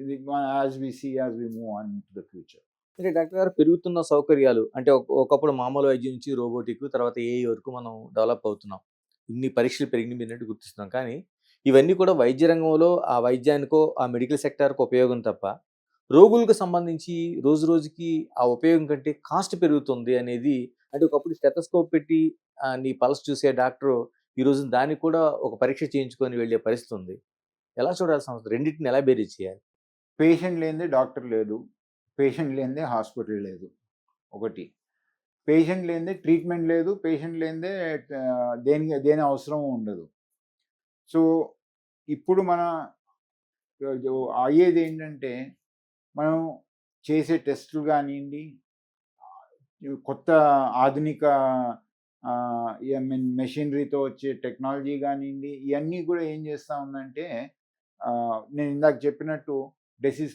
as we move on to the future. అంటే డాక్టర్ గారు పెరుగుతున్న సౌకర్యాలు అంటే ఒకప్పుడు మామూలు వైద్యం నుంచి రోబోటిక్ తర్వాత ఏఐ వరకు మనం డెవలప్ అవుతున్నాం. ఇన్ని పరీక్షలు పెరిగినవి మీరన్నట్టు గుర్తిస్తున్నాం. కానీ ఇవన్నీ కూడా వైద్య రంగంలో ఆ వైద్యానికో, ఆ మెడికల్ సెక్టార్‌కో ఉపయోగం తప్ప, రోగులకు సంబంధించి రోజు రోజుకి ఆ ఉపయోగం కంటే కాస్ట్ పెరుగుతుంది అనేది అంటే ఒకప్పుడు స్టెతస్కోప్ పెట్టి నీ పల్స్ చూసే డాక్టరు ఈరోజు దానికి కూడా ఒక పరీక్ష చేయించుకొని వెళ్ళే పరిస్థితి ఉంది. ఎలా చూడాల్సిన అవసరం? రెండిటిని ఎలా బేరీజ్ చేయాలి? పేషెంట్ లేనిదే డాక్టర్ లేదు. పేషెంట్ లేనిదే హాస్పిటల్ లేదు. ఒకటి. పేషెంట్ లేనిదే ట్రీట్మెంట్ లేదు. పేషెంట్ లేనిదే దేని అవసరం ఉండదు. సో ఇప్పుడు అయ్యేదేంటంటే మనం చేసే టెస్టులు గానియండి, కొత్త ఆధునిక ఐ మీన్ మెషినరీతో వచ్చే టెక్నాలజీ గానియండి, ఇవన్నీ కూడా ఏం చేస్తా ఉందంటే నేను ఇందాక చెప్పినట్టు డిసీజ్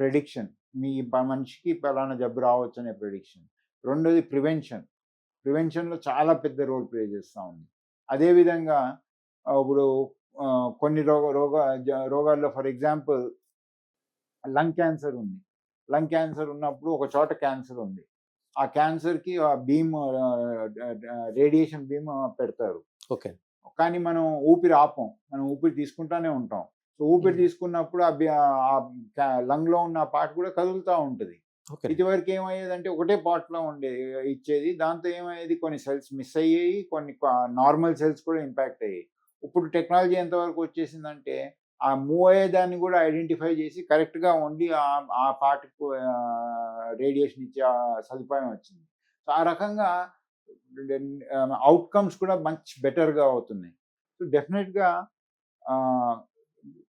ప్రెడిక్షన్. మీ మనిషికి పలానా జబ్బు రావచ్చు అనే ప్రెడిక్షన్. రెండోది ప్రివెన్షన్‌లో చాలా పెద్ద రోల్ ప్లే చేస్తా ఉంది. అదేవిధంగా ఇప్పుడు కొన్ని రోగాల్లో ఫర్ ఎగ్జాంపుల్ లంగ్ క్యాన్సర్ ఉంది. లంగ్ క్యాన్సర్ ఉన్నప్పుడు ఒక చోట క్యాన్సర్ ఉంది. ఆ క్యాన్సర్‌కి రేడియేషన్ బీమ్ పెడతారు. ఓకే. కానీ మనం ఊపిరి ఆపం. మనం ఊపిరి తీసుకుంటానే ఉంటాం. సో ఊపిరి తీసుకున్నప్పుడు లంగ్‌లో ఉన్న పార్ట్ కూడా కదులుతా ఉంటది. ఇదివరకు ఏమయ్యేదంటే ఒకటే పార్ట్‌లో ఇచ్చేది. దాంతో ఏమయ్యేది కొన్ని సెల్స్ మిస్ అయ్యేయి. కొన్ని నార్మల్ సెల్స్ కూడా ఇంపాక్ట్ అయ్యాయి. ఇప్పుడు టెక్నాలజీ ఎంతవరకు వచ్చేసిందంటే ఆ మూవ్ అయ్యేదాన్ని కూడా ఐడెంటిఫై చేసి కరెక్ట్‌గా ఉండి ఆ పార్ట్‌కు రేడియేషన్ ఇచ్చే సదుపాయం వచ్చింది. సో ఆ రకంగా అవుట్‌కమ్స్ కూడా మచ్ బెటర్‌గా అవుతున్నాయి. సో డెఫినిట్‌గా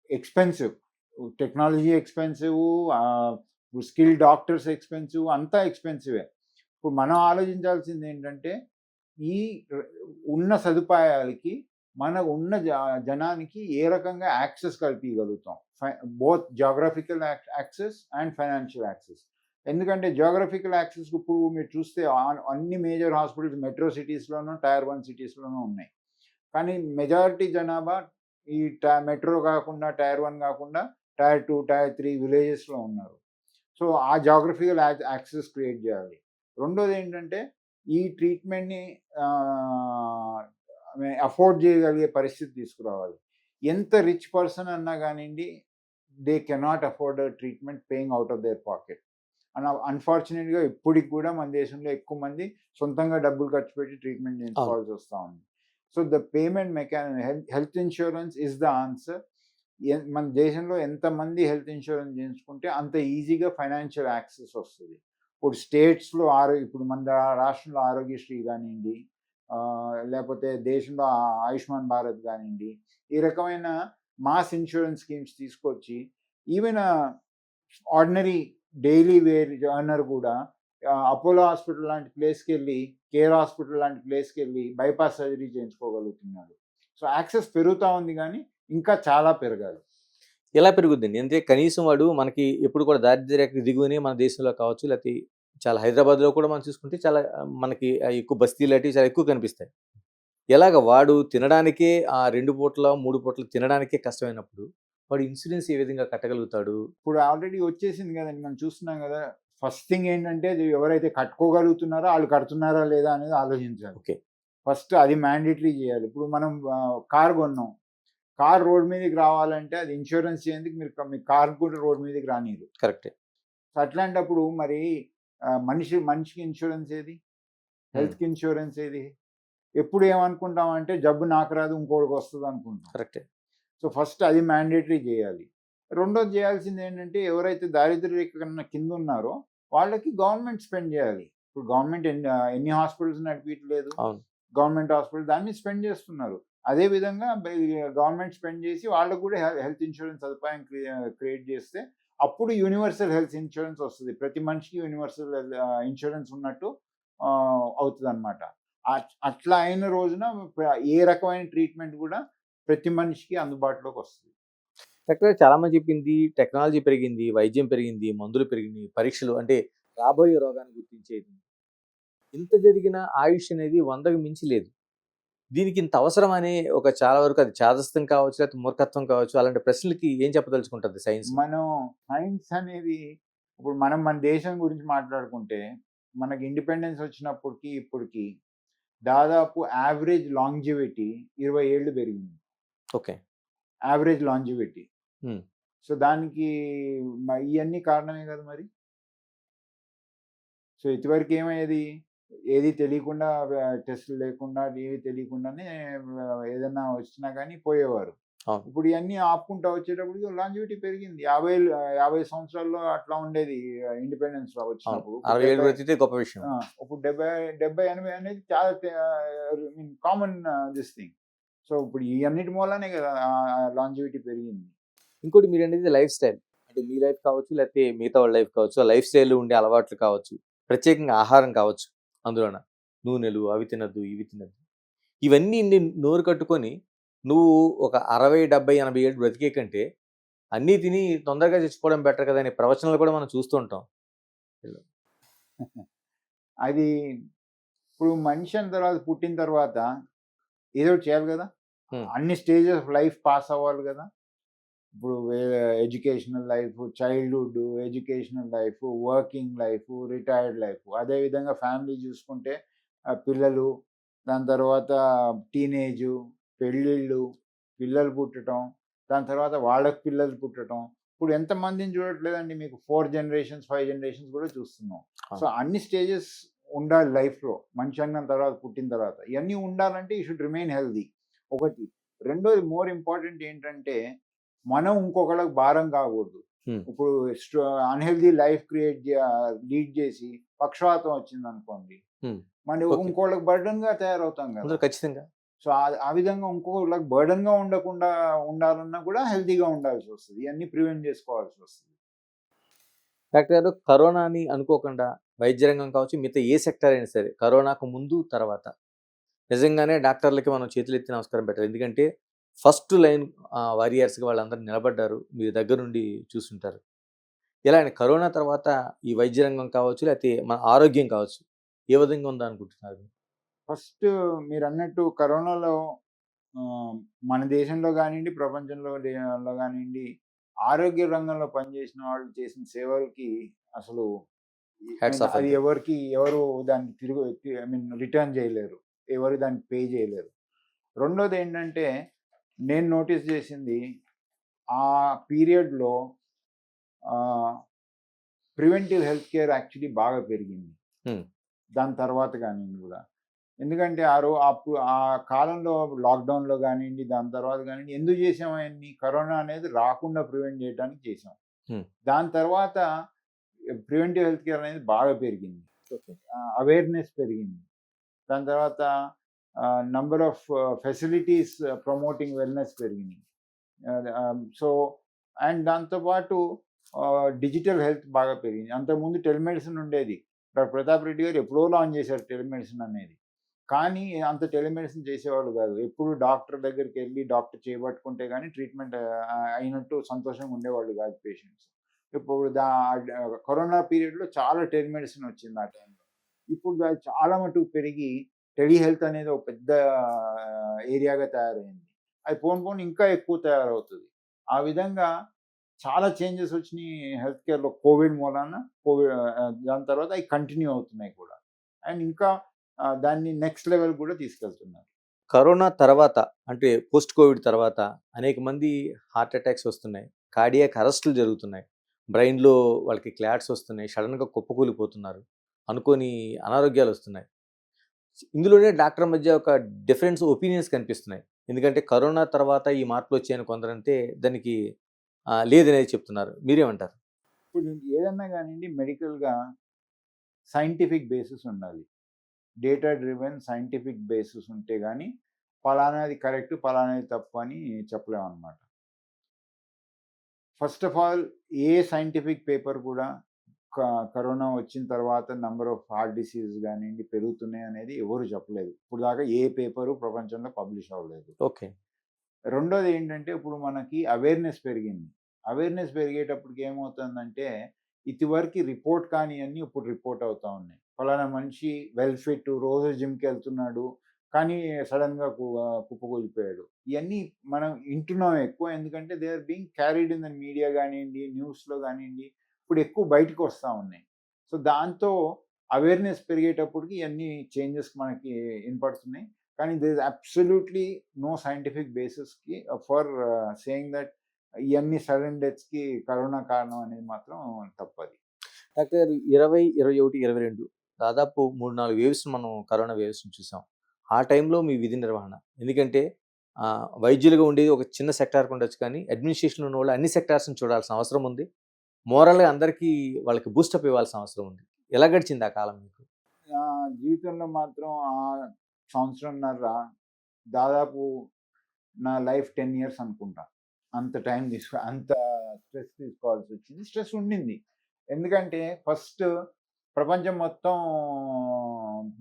expensive. Technology expensive, skill doctors expensive, అంతా ఎక్స్‌పెన్సివే. ఇప్పుడు మనం ఆలోచించాల్సింది ఏంటంటే ఈ ఉన్న సదుపాయాలకి మన ఉన్న జనానికి ఏ రకంగా యాక్సెస్ కల్పించగలుగుతాం. Both geographical access and financial access. ఎందుకంటే జియోగ్రఫికల్ యాక్సెస్ ఇప్పుడు మీరు చూస్తే అన్ని మేజర్ హాస్పిటల్స్ మెట్రో సిటీస్‌లోనూ, టైర్ 1 సిటీస్‌లోనూ ఉన్నాయి. కానీ మెజారిటీ జనాభా ఈ మెట్రో కాకుండా, టైర్ 1 కాకుండా టైర్ 2, టైర్ 3 విలేజెస్‌లో ఉన్నారు. సో ఆ జియోగ్రఫికల్ యాక్సెస్ క్రియేట్ చేయాలి. రెండోది ఏంటంటే ఈ ట్రీట్మెంట్‌ని అఫోర్డ్ చేయగలిగే పరిస్థితి తీసుకురావాలి. ఎంత రిచ్ పర్సన్ అన్నా కానివ్వండి, they cannot afford treatment paying out of their pocket. అన్‌ఫార్చునేట్‌గా ఇప్పటికి కూడా మన దేశంలో ఎక్కువ మంది సొంతంగా డబ్బులు ఖర్చు పెట్టి ట్రీట్మెంట్ చేయించుకోవాల్సి వస్తూ ఉంది. So the payment health insurance is the answer. మన దేశంలో ఎంతమంది హెల్త్ ఇన్సూరెన్స్ చేయించుకుంటే అంత ఈజీగా ఫైనాన్షియల్ యాక్సెస్ వస్తుంది. ఇప్పుడు స్టేట్స్‌లో ఇప్పుడు మన రాష్ట్రంలో ఆరోగ్యశ్రీ కానివ్వండి, లేకపోతే దేశంలో ఆయుష్మాన్ భారత్ కానివ్వండి, ఈ రకమైన మాస్ ఇన్సూరెన్స్ స్కీమ్స్ తీసుకొచ్చి even ordinary daily wage earner కూడా అపోలో హాస్పిటల్ లాంటి ప్లేస్‌కి వెళ్ళి, కేర్ హాస్పిటల్ లాంటి ప్లేస్‌కి వెళ్ళి బైపాస్ సర్జరీ చేయించుకోగలుగుతున్నారు. సో యాక్సెస్ పెరుగుతూ ఉంది కానీ ఇంకా చాలా పెరగాలి. ఎలా పెరుగుద్దండి? అంటే కనీసం వాడు మనకి ఎప్పుడు కూడా దారిద్ర్య రేఖకు దిగువనే మన దేశంలో కావచ్చు, లేకపోతే చాలా హైదరాబాద్‌లో కూడా మనం చూసుకుంటే చాలా మనకి ఎక్కువ బస్తీలు లాంటివి చాలా ఎక్కువ కనిపిస్తాయి. ఎలాగ వాడు తినడానికే ఆ 2 పూటలో, 3 పూటలు తినడానికే కష్టమైనప్పుడు, వాడు ఇన్సూరెన్స్ ఏ విధంగా కట్టగలుగుతాడు? ఇప్పుడు ఆల్రెడీ వచ్చేసింది కదండి, మనం చూస్తున్నాం కదా. ఫస్ట్ థింగ్ ఏంటంటే, అది ఎవరైతే కట్టుకోగలుగుతున్నారో వాళ్ళు కడుతున్నారా లేదా అనేది ఆలోచించాలి. ఓకే. ఫస్ట్ అది మ్యాండేటరీ చేయాలి. ఇప్పుడు మనం కార్ కొన్నాం. కార్ రోడ్ మీదకి రావాలంటే అది ఇన్సూరెన్స్ చేయందుకు మీ కార్ కూడా రోడ్ మీదకి రానీయరు. కరెక్టే. సో అట్లాంటప్పుడు మరి మనిషికి ఇన్సూరెన్స్ ఏది? హెల్త్‌కి ఇన్సూరెన్స్ ఏది? ఎప్పుడు ఏమనుకుంటామంటే జబ్బు నాకు రాదు ఇంకోడికి వస్తది అనుకుంటాం. కరెక్టే. సో ఫస్ట్ అది మ్యాండేటరీ చేయాలి. రెండోది చేయాల్సింది ఏంటంటే, ఎవరైతే దారిద్ర్య రేఖ కన్నా కింద ఉన్నారో వాళ్ళకి గవర్నమెంట్ స్పెండ్ చేయాలి. ఇప్పుడు గవర్నమెంట్ ఎన్ని హాస్పిటల్స్ నడిపియట్లేదు. అవును. గవర్నమెంట్ హాస్పిటల్ దాన్ని స్పెండ్ చేస్తున్నారు. అదే విధంగా గవర్నమెంట్ స్పెండ్ చేసి వాళ్ళకి కూడా హెల్త్ ఇన్సూరెన్స్ సదుపాయం క్రియేట్ చేస్తే అప్పుడు యూనివర్సల్ హెల్త్ ఇన్సూరెన్స్ వస్తది. ప్రతి మనిషికి యూనివర్సల్ ఇన్సూరెన్స్ ఉన్నట్టు అవుతదనమాట. అట్లా అయిన రోజున ఏ రకమైన ట్రీట్మెంట్ కూడా ప్రతి మనిషికి అందుబాటులోకి వస్తది. డాక్టర్ చాలా మంది చెప్పింది టెక్నాలజీ పెరిగింది, వైద్యం పెరిగింది, మందులు పెరిగినాయి, పరీక్షలు అంటే రాబోయే రోగాన్ని గుర్తించేది. ఇంత జరిగిన ఆయుష్ అనేది 100కి మించి లేదు. దీనికి ఇంత అవసరం అని ఒక చాలా వరకు అది చాదస్తం కావచ్చు, లేకపోతే మూర్ఖత్వం కావచ్చు. అలాంటి ప్రశ్నలకి ఏం చెప్పదలుచుకుంటది సైన్స్? మనం సైన్స్ అనేది, ఇప్పుడు మనం మన దేశం గురించి మాట్లాడుకుంటే, మనకి ఇండిపెండెన్స్ వచ్చినప్పటికి ఇప్పటికి దాదాపు యావరేజ్ లాంజివిటీ 20 ఏళ్ళు పెరిగింది. ఓకే. Average longevity. హ్మ్. సో దానికి ఇయన్నీ కారణమే కదా మరి. సో ఇదివరకు ఏమయ్యేది? ఏది తెలియకుండా, టెస్టులు లేకుండా, ఏవి తెలియకుండానే ఏదన్నా వచ్చినా గానీ పోయేవారు. అవును. ఇప్పుడు ఇయన్నీ ఆపుకుంటా వచ్చేటప్పటికి లాంజివిటీ పెరిగింది. 50 సంవత్సరాల్లో అట్లా ఉండేది ఇండిపెండెన్స్ అవును. వచ్చినప్పుడు. 60 ఏళ్ళు బ్రతికితే గొప్ప విషయం. ఇప్పుడు 70, 80 అనేది చాలా కామన్ దిస్ థింగ్. సో ఇప్పుడు ఇయన్నిటి మూలనే కదా లాంజివిటీ పెరిగింది. ఇంకోటి మీరనేది లైఫ్ స్టైల్. అంటే మీ లైఫ్ కావచ్చు, లేకపోతే మిగతా వాళ్ళ లైఫ్ కావచ్చు. ఆ లైఫ్ స్టైల్‌లో ఉండే అలవాట్లు కావచ్చు. ప్రత్యేకంగా ఆహారం కావచ్చు. అందులోన నూనెలు అవి తినొద్దు, ఇవి తినొద్దు. ఇవన్నీ నోరు కట్టుకొని నువ్వు ఒక 60, 70, 80 ఏళ్ళు బ్రతికే కంటే అన్నీ తిని తొందరగా చచ్చిపోవడం బెటర్ కదా! అనే ప్రవచనాలు కూడా మనం చూస్తూ ఉంటాం. అది ఇప్పుడు మనిషి అయిన తర్వాత, పుట్టిన తర్వాత ఏదో ఒకటి చేయాలి కదా. అన్ని స్టేజెస్ ఆఫ్ లైఫ్ పాస్ అవ్వాలి కదా. ఇప్పుడు educational life, childhood, educational life, working life, retired life. అదేవిధంగా ఫ్యామిలీ చూసుకుంటే పిల్లలు, దాని తర్వాత టీనేజు, పెళ్ళిళ్ళు, పిల్లలు పుట్టటం, దాని తర్వాత వాళ్ళకి పిల్లలు పుట్టటం. ఇప్పుడు ఎంతమందిని చూడట్లేదండి మీకు, 4 జనరేషన్స్, 5 జనరేషన్స్ కూడా చూస్తున్నాం. సో అన్ని స్టేజెస్ ఉండాలి లైఫ్‌లో. మనిషి అన్న తర్వాత, పుట్టిన తర్వాత ఇవన్నీ ఉండాలంటే యూ షుడ్ రిమైన్ హెల్తీ. ఒకటి. రెండోది మోర్ ఇంపార్టెంట్ ఏంటంటే, మనం ఇంకొకళ్ళకి భారం కాకూడదు. ఇప్పుడు అన్‌హెల్తీ లైఫ్ లీడ్ చేసి పక్షవాతం వచ్చిందనుకోండి, మనం ఇంకోళ్ళకి బర్డెన్‌గా తయారవుతాం కదా. ఖచ్చితంగా. సో ఆ విధంగా ఇంకోళ్ళకి బర్డెన్‌గా ఉండకుండా ఉండాలన్నా కూడా హెల్తీగా ఉండాల్సి వస్తది. ఇవన్నీ ప్రివెంట్ చేసుకోవాల్సి వస్తది. డాక్టర్ గారు, కరోనాని అనుకోకుండా వైద్య రంగం కావచ్చు, మిగతా ఏ సెక్టర్ అయినా సరే కరోనాకు ముందు, తర్వాత నిజంగానే డాక్టర్లకి మనం చేతులెత్తి నమస్కారం పెట్టాలి. ఎందుకంటే ఫస్ట్ లైన్ వారియర్స్‌గా వాళ్ళందరూ నిలబడ్డారు. మీరు దగ్గరుండి చూసుంటారు. ఎలా అండి కరోనా తర్వాత ఈ వైద్య రంగం కావచ్చు, లేకపోతే మన ఆరోగ్యం కావచ్చు, ఏ విధంగా ఉందనుకుంటున్నారు? ఫస్ట్ మీరన్నట్టు కరోనాలో మన దేశంలో గానియండి, ప్రపంచంలో గానియండి, ఆరోగ్య రంగంలో పనిచేసిన వాళ్ళు చేసిన సేవలకి అసలు హ్యాట్స్ ఆఫ్ అది అండి. ఎవరు దాన్ని రిటర్న్ చేయలేరు. ఎవరు దాన్ని పే చేయలేరు. రెండోదేంటంటే, నేను నోటీస్ చేసింది ఆ పీరియడ్‌లో ప్రివెంటివ్ హెల్త్ కేర్ యాక్చువల్లీ బాగా పెరిగింది. దాని తర్వాత గానియండి గూడా. ఎందుకంటే అప్పుడు ఆ కాలంలో లాక్‌డౌన్‌లో గానియండి, దాని తర్వాత గానియండి, ఎందుకు చేసాం అయన్నీ? కరోనా అనేది రాకుండా ప్రివెంట్ చేయడానికి చేసాం. దాని తర్వాత ప్రివెంటివ్ హెల్త్ కేర్ అనేది బాగా పెరిగింది. అవేర్‌నెస్ పెరిగింది. దాని తర్వాత number of facilities promoting wellness పెరిగినాయి. సో అండ్ దాంతో పాటు డిజిటల్ హెల్త్ బాగా పెరిగింది. అంతకుముందు టెలిమెడిసిన్ ఉండేది. డాక్టర్ ప్రతాప్ రెడ్డి గారు ఎప్పుడో లాంచ్ చేశారు టెలిమెడిసిన్ అనేది. కానీ అంత టెలిమెడిసిన్ చేసేవాళ్ళు కాదు. ఎప్పుడు డాక్టర్ దగ్గరికెళ్ళి డాక్టర్ చేయబట్టుకుంటే గానీ ట్రీట్మెంట్ అయినట్టు సంతోషంగా ఉండేవాళ్ళు కాదు పేషెంట్స్. ఇప్పుడు కరోనా పీరియడ్‌లో చాలా టెలిమెడిసిన్ వచ్చింది ఆ టైంలో. ఇప్పుడు అది చాలా మటుకు పెరిగి టెలిహెల్త్ అనేది ఒక పెద్ద ఏరియాగా తయారైంది. అది పోను పోను ఇంకా ఎక్కువ తయారవుతది. ఆ విధంగా చాలా చేంజెస్ వచ్చినియి హెల్త్ కేర్‌లో కోవిడ్ మూలాన. దాని తర్వాత అయి కంటిన్యూ అవుతున్నాయి కూడా. అండ్ ఇంకా దాన్ని నెక్స్ట్ లెవెల్‌కి కూడా తీసుకెళ్తున్నారు. కరోనా తర్వాత అంటే పోస్ట్ కోవిడ్ తర్వాత అనేక మంది హార్ట్ అటాక్స్ వస్తున్నాయి. కార్డియాక్ అరెస్టులు జరుగుతున్నాయి. బ్రెయిన్‌లో వాళ్ళకి క్లాట్స్ వస్తున్నాయి. సడెన్‌గా కుప్పకూలిపోతున్నారు. అనుకోని అనారోగ్యాలు వస్తున్నాయి. ఇందులోనే డాక్టర్ల మధ్య ఒక డిఫరెన్స్ ఒపీనియన్స్ కనిపిస్తున్నాయి. ఎందుకంటే కరోనా తర్వాత ఈ మార్పులు వచ్చాయని కొందరంటే దానికి లేదనేది చెప్తున్నారు. మీరేమంటారు? ఇప్పుడు ఏదన్నా గానియండి మెడికల్‌గా సైంటిఫిక్ బేసిస్ ఉండాలి. డేటా డ్రివెన్ సైంటిఫిక్ బేసిస్ ఉంటే గాని పలానాది కరెక్ట్, పలానాది తప్పు అని చెప్పలేమనమాట. First of all a scientific paper కూడా కరోనా వచ్చిన తర్వాత నంబర్ ఆఫ్ హార్ట్ డిసీజ్ గానియండి పెరుగుతున్నాయి అనేది ఎవరు చెప్పలేదు. ఇప్పుడు దాకా ఏ పేపరు ప్రపంచంలో పబ్లిష్ అవ్వలేదు. ఓకే. రెండోది ఏంటంటే ఇప్పుడు మనకి అవేర్‌నెస్ పెరిగింది. అవేర్‌నెస్ పెరిగేటప్పటికి ఏమవుతుందంటే ఇదివరకి రిపోర్ట్ కానియన్నీ ఇప్పుడు రిపోర్ట్ అవుతా ఉన్నాయి. ఫలానా మనిషి వెల్ ఫిట్ రోజు జిమ్‌కెళ్తున్నాడు. కానీ సడెన్‌గా కుప్పకూలిపోయాడు. ఇయన్నీ మనం వింటున్నాం ఎక్కువ. ఎందుకంటే they are being carried in the media గానియండి, న్యూస్‌లో గానియండి ఇప్పుడు ఎక్కువ బయటకు వస్తా ఉన్నాయి. సో దాంతో అవేర్‌నెస్ పెరిగేటప్పటికి ఇయన్నీ చేంజెస్ మనకి వినపడుతున్నాయి. కానీ there is absolutely no scientific బేసిస్‌కి ఫర్ సేయింగ్ దట్ ఇయన్నీ సడెన్ డెత్స్‌కి కరోనా కారణం అనేది మాత్రం తప్పది. డాక్టర్ 20, 21, 22 దాదాపు 3, 4 వేవ్స్ మనం కరోనా వేవ్స్‌ని చూసాం. ఆ టైంలో మీ విధి నిర్వహణ. ఎందుకంటే వైద్యులుగా ఉండేది ఒక చిన్న సెక్టార్‌కి ఉండొచ్చు కానీ అడ్మినిస్ట్రేషన్‌లో ఉన్నవాళ్ళు అన్ని సెక్టార్స్‌ని చూడాల్సిన అవసరం ఉంది. మోరల్‌గా అందరికీ వాళ్ళకి బూస్టప్ ఇవ్వాల్సిన అవసరం ఉంది. ఎలా గడిచింది ఆ కాలం మీకు? నా జీవితంలో మాత్రం సంవత్సరంన్నర దాదాపు నా లైఫ్ 10 ఇయర్స్ అనుకుంటా. అంత స్ట్రెస్ తీసుకోవాల్సొచ్చింది. స్ట్రెస్ ఉండింది. ఎందుకంటే ఫస్ట్ ప్రపంచం మొత్తం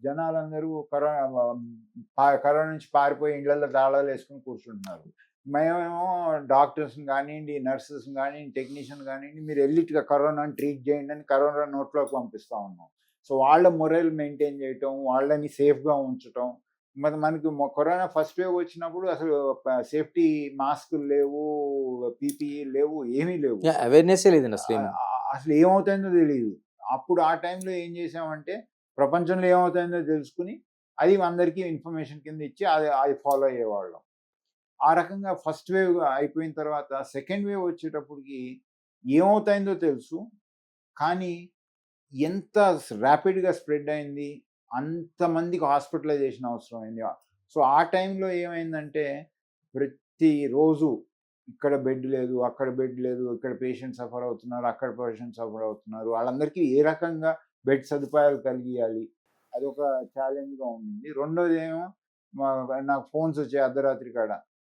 జనాలందరూ కరోనా నుంచి పారిపోయి ఇళ్లల్లో తాళాలేసుకొని కూర్చుంటున్నారు. మేమేమో డాక్టర్స్‌ని గానియండి, నర్సెస్‌ని గానియండి, టెక్నీషియన్ గానియండి మీరెళ్లి కరోనాని ట్రీట్ చేయండి అని కరోనా నోట్లోకి పంపిస్తా ఉన్నాం. సో వాళ్ళ మొరల్ మెయింటైన్ చేయటం, వాళ్ళని సేఫ్‌గా ఉంచటం. మరి మనకి కరోనా ఫస్ట్ వేవ్ వచ్చినప్పుడు అసలు సేఫ్టీ మాస్కులు లేవు, పీపీఈ లేవు, ఏమీ లేవు. అవేర్‌నెస్సే లేదండి అసలేమి. అసలు ఏమవుతుందో తెలీదు. అప్పుడు ఆ టైంలో ఏం చేసామంటే ప్రపంచంలో ఏమవుతుందో తెలుసుకొని అది అందరికీ ఇన్ఫర్మేషన్ కింద ఇచ్చి అది అది ఫాలో అయ్యేవాళ్ళం. ఆ రకంగా ఫస్ట్ వేవ్ అయిపోయిన తర్వాత సెకండ్ వేవ్ వచ్చేటప్పటికి ఏమవుతాయిందో తెలుసు. కానీ ఎంత ర్యాపిడ్‌గా స్ప్రెడ్ అయింది. అంతమందికి హాస్పిటలైజేషన్ అవసరమైంది. సో, ఆ టైంలో ఏమైందంటే ప్రతిరోజు ఇక్కడ బెడ్ లేదు, అక్కడ బెడ్ లేదు, ఇక్కడ పేషెంట్ సఫర్ అవుతున్నారు, అక్కడ పేషెంట్ సఫర్ అవుతున్నారు. వాళ్ళందరికీ ఏ రకంగా బెడ్ సదుపాయాలు కలిగియాలి. అదొక ఛాలెంజ్‌గా ఉండింది. రెండోదేమో మా నాకు ఫోన్స్ వచ్చాయి అర్ధరాత్రి కాడ.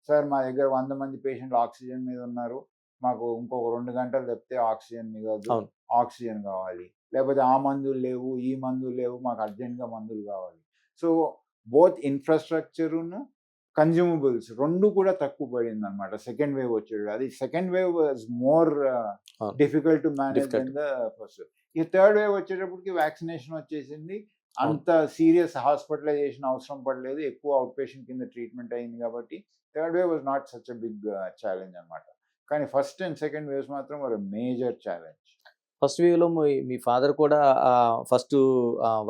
సార్ మా దగ్గర 100 మంది పేషెంట్లు ఆక్సిజన్ మీద ఉన్నారు. మాకు ఇంకొక 2 గంటలు తప్పితే ఆక్సిజన్ మిగలదు. అవును. ఆక్సిజన్ కావాలి. లేకపోతే ఆ మందులు లేవు, ఈ మందులు లేవు. మాకు అర్జెంట్‌గా మందులు కావాలి. సో, బోత్ ఇన్‌ఫ్రాస్ట్రక్చరును, కన్జ్యూమబుల్స్ 2 కూడా తక్కువ పడిందనమాట సెకండ్ వేవ్ వచ్చేటప్పుడు. అది సెకండ్ వేవ్ వాస్ మోర్ అవును. Difficult to manage difficult. Then the first. ఈ థర్డ్ వేవ్ వచ్చేటప్పటికి వ్యాక్సినేషన్ వచ్చేసింది. అవును. అంత సీరియస్ హాస్పిటలైజేషన్ అవసరం పడలేదు. ఎక్కువ అవుట్ పేషెంట్ కింద ట్రీట్మెంట్ అయింది కాబట్టి third wave was not such a big challenge అనమాట. కానీ ఫస్ట్ అండ్ సెకండ్ వేవ్స్ మాత్రం were a major challenge. First వేవ్‌లో మీ ఫాదర్ కూడా ఫస్టు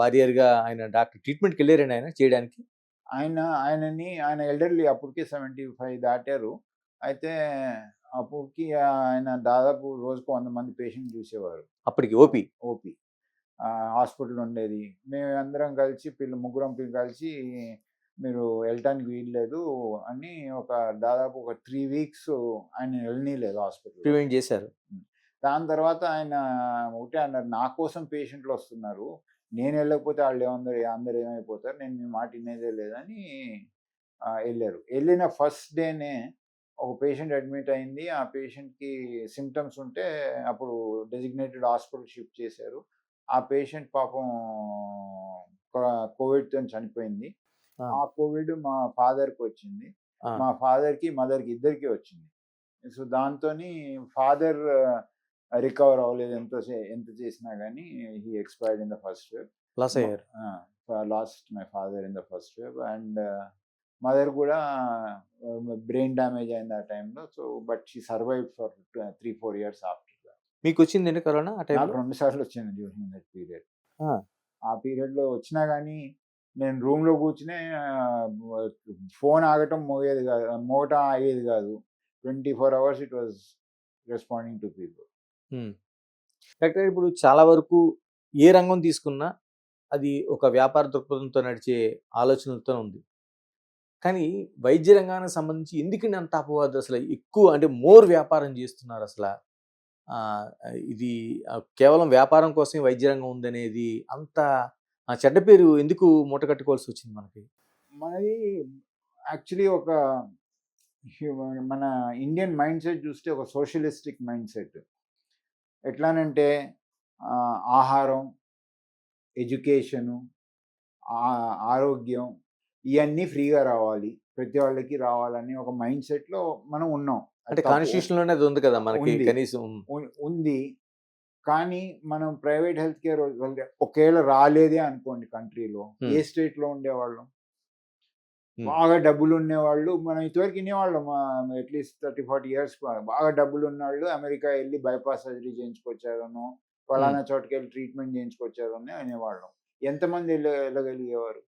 వారియర్‌గా ఆయన డాక్టర్ ట్రీట్మెంట్‌కెళ్లారండి ఆయన చేయడానికి? ఆయన ఎల్డర్లీ అప్పటికే 75 దాటారు. అయితే అప్పటికి ఆయన దాదాపు రోజుకు 100 మంది పేషెంట్ చూసేవారు. అప్పటికి ఓపీ. ఓపీ. హాస్పిటల్ ఉండేది. మేమందరం కలిసి ముగ్గురం కలిసి మీరు వెళ్ళటానికి వీల్లేదు అని దాదాపు ఒక 3 వీక్స్ ఆయన వెళ్ళనీయలేదు హాస్పిటల్. ప్రివెంట్ చేశారు. దాని తర్వాత ఆయన ఒకటే అన్నారు, "నా కోసం పేషెంట్లు వస్తున్నారు. నేను వెళ్ళకపోతే అందరూ ఏమైపోతారు. నేను మీ మాట వినేదే లేదని" ఎళ్లారు. ఎళ్ళిన ఫస్ట్ డేనే ఒక పేషెంట్ అడ్మిట్ అయింది. ఆ పేషెంట్‌కి సింప్టమ్స్ ఉంటే అప్పుడు డెసిగ్నేటెడ్ హాస్పిటల్ షిఫ్ట్ చేశారు. ఆ పేషెంట్ పాపం కోవిడ్‌తోని చనిపోయింది. ఆ! ఆ కోవిడ్ మా ఫాదర్‌కొచ్చింది. ఆ! మా ఫాదర్‌కి, మదర్‌కి ఇద్దరికీ వచ్చింది. సో, దాంతోని ఫాదర్ రికవర్ అవ్వలేదు. ఎంత చేసినా గాని he expired in the first wave. లాస్ మ అయ్యారు. ఆ! Lost my father in the first wave, and mother కూడా బ్రెయిన్ డ్యామేజ్ అయింది ఆ టైంలో. So but she survive for 3-4 years after. మీకు వచ్చిందండి కరోనా ఆ నాకు టైంలో? 2 సార్లు వచ్చింది డ్యూరింగ్ దట్ పీరియడ్. ఆ, ఆ పీరియడ్లో వచ్చినా కానీ నేను రూమ్లో కూర్చునే ఫోన్ ఆగటం మోగటం ఆగేది కాదు. 24 hours it was responding to people. Um. Doctor గారు, ఇప్పుడు చాలా వరకు ఏ రంగం తీసుకున్నా అది ఒక వ్యాపార దృక్పథంతో నడిచే ఆలోచనలతో ఉంది. కానీ వైద్య రంగానికి సంబంధించి ఎందుకండి అంత అపవాదు? అసలు ఎక్కువ అంటే మోర్ వ్యాపారం చేస్తున్నారు అసలు. ఇది కేవలం వ్యాపారం కోసమే వైద్య రంగం ఉందనేది అంత చెడ్డ పేరు ఎందుకు మూట కట్టుకోవాల్సి వచ్చింది మనకి? మనది యాక్చువల్లీ మన ఇండియన్ మైండ్ సెట్ చూస్తే ఒక సోషలిస్టిక్ మైండ్ సెట్. ఎట్లానంటే ఆహారం, ఎడ్యుకేషను, ఆరోగ్యం ఇవన్నీ ఫ్రీగా రావాలి, ప్రతి వాళ్ళకి రావాలని ఒక మైండ్ సెట్లో మనం ఉన్నాం. అంటే కాన్స్టిట్యూషన్ లోనే అది ఉంది కదా మనకి ఉంది. కనీసం. ఉంది. కానీ మనం ప్రైవేట్ హెల్త్ కేర్ ఒకవేళ రాలేదే అనుకోండి కంట్రీలో, ఏ స్టేట్లో ఉండేవాళ్ళం? బాగా డబ్బులు ఉండేవాళ్ళు, మనం ఇంతవరకు వినేవాళ్ళం అట్లీస్ట్ 30-40 years బాగా డబ్బులు ఉన్నవాళ్ళు అమెరికా వెళ్ళి బైపాస్ సర్జరీ చేయించుకొచ్చారనో, ఫలానా చోటుకి వెళ్ళి ట్రీట్మెంట్ చేయించుకొచ్చారని అనేవాళ్ళం. ఎంతమంది వెళ్ళగలిగేవారు?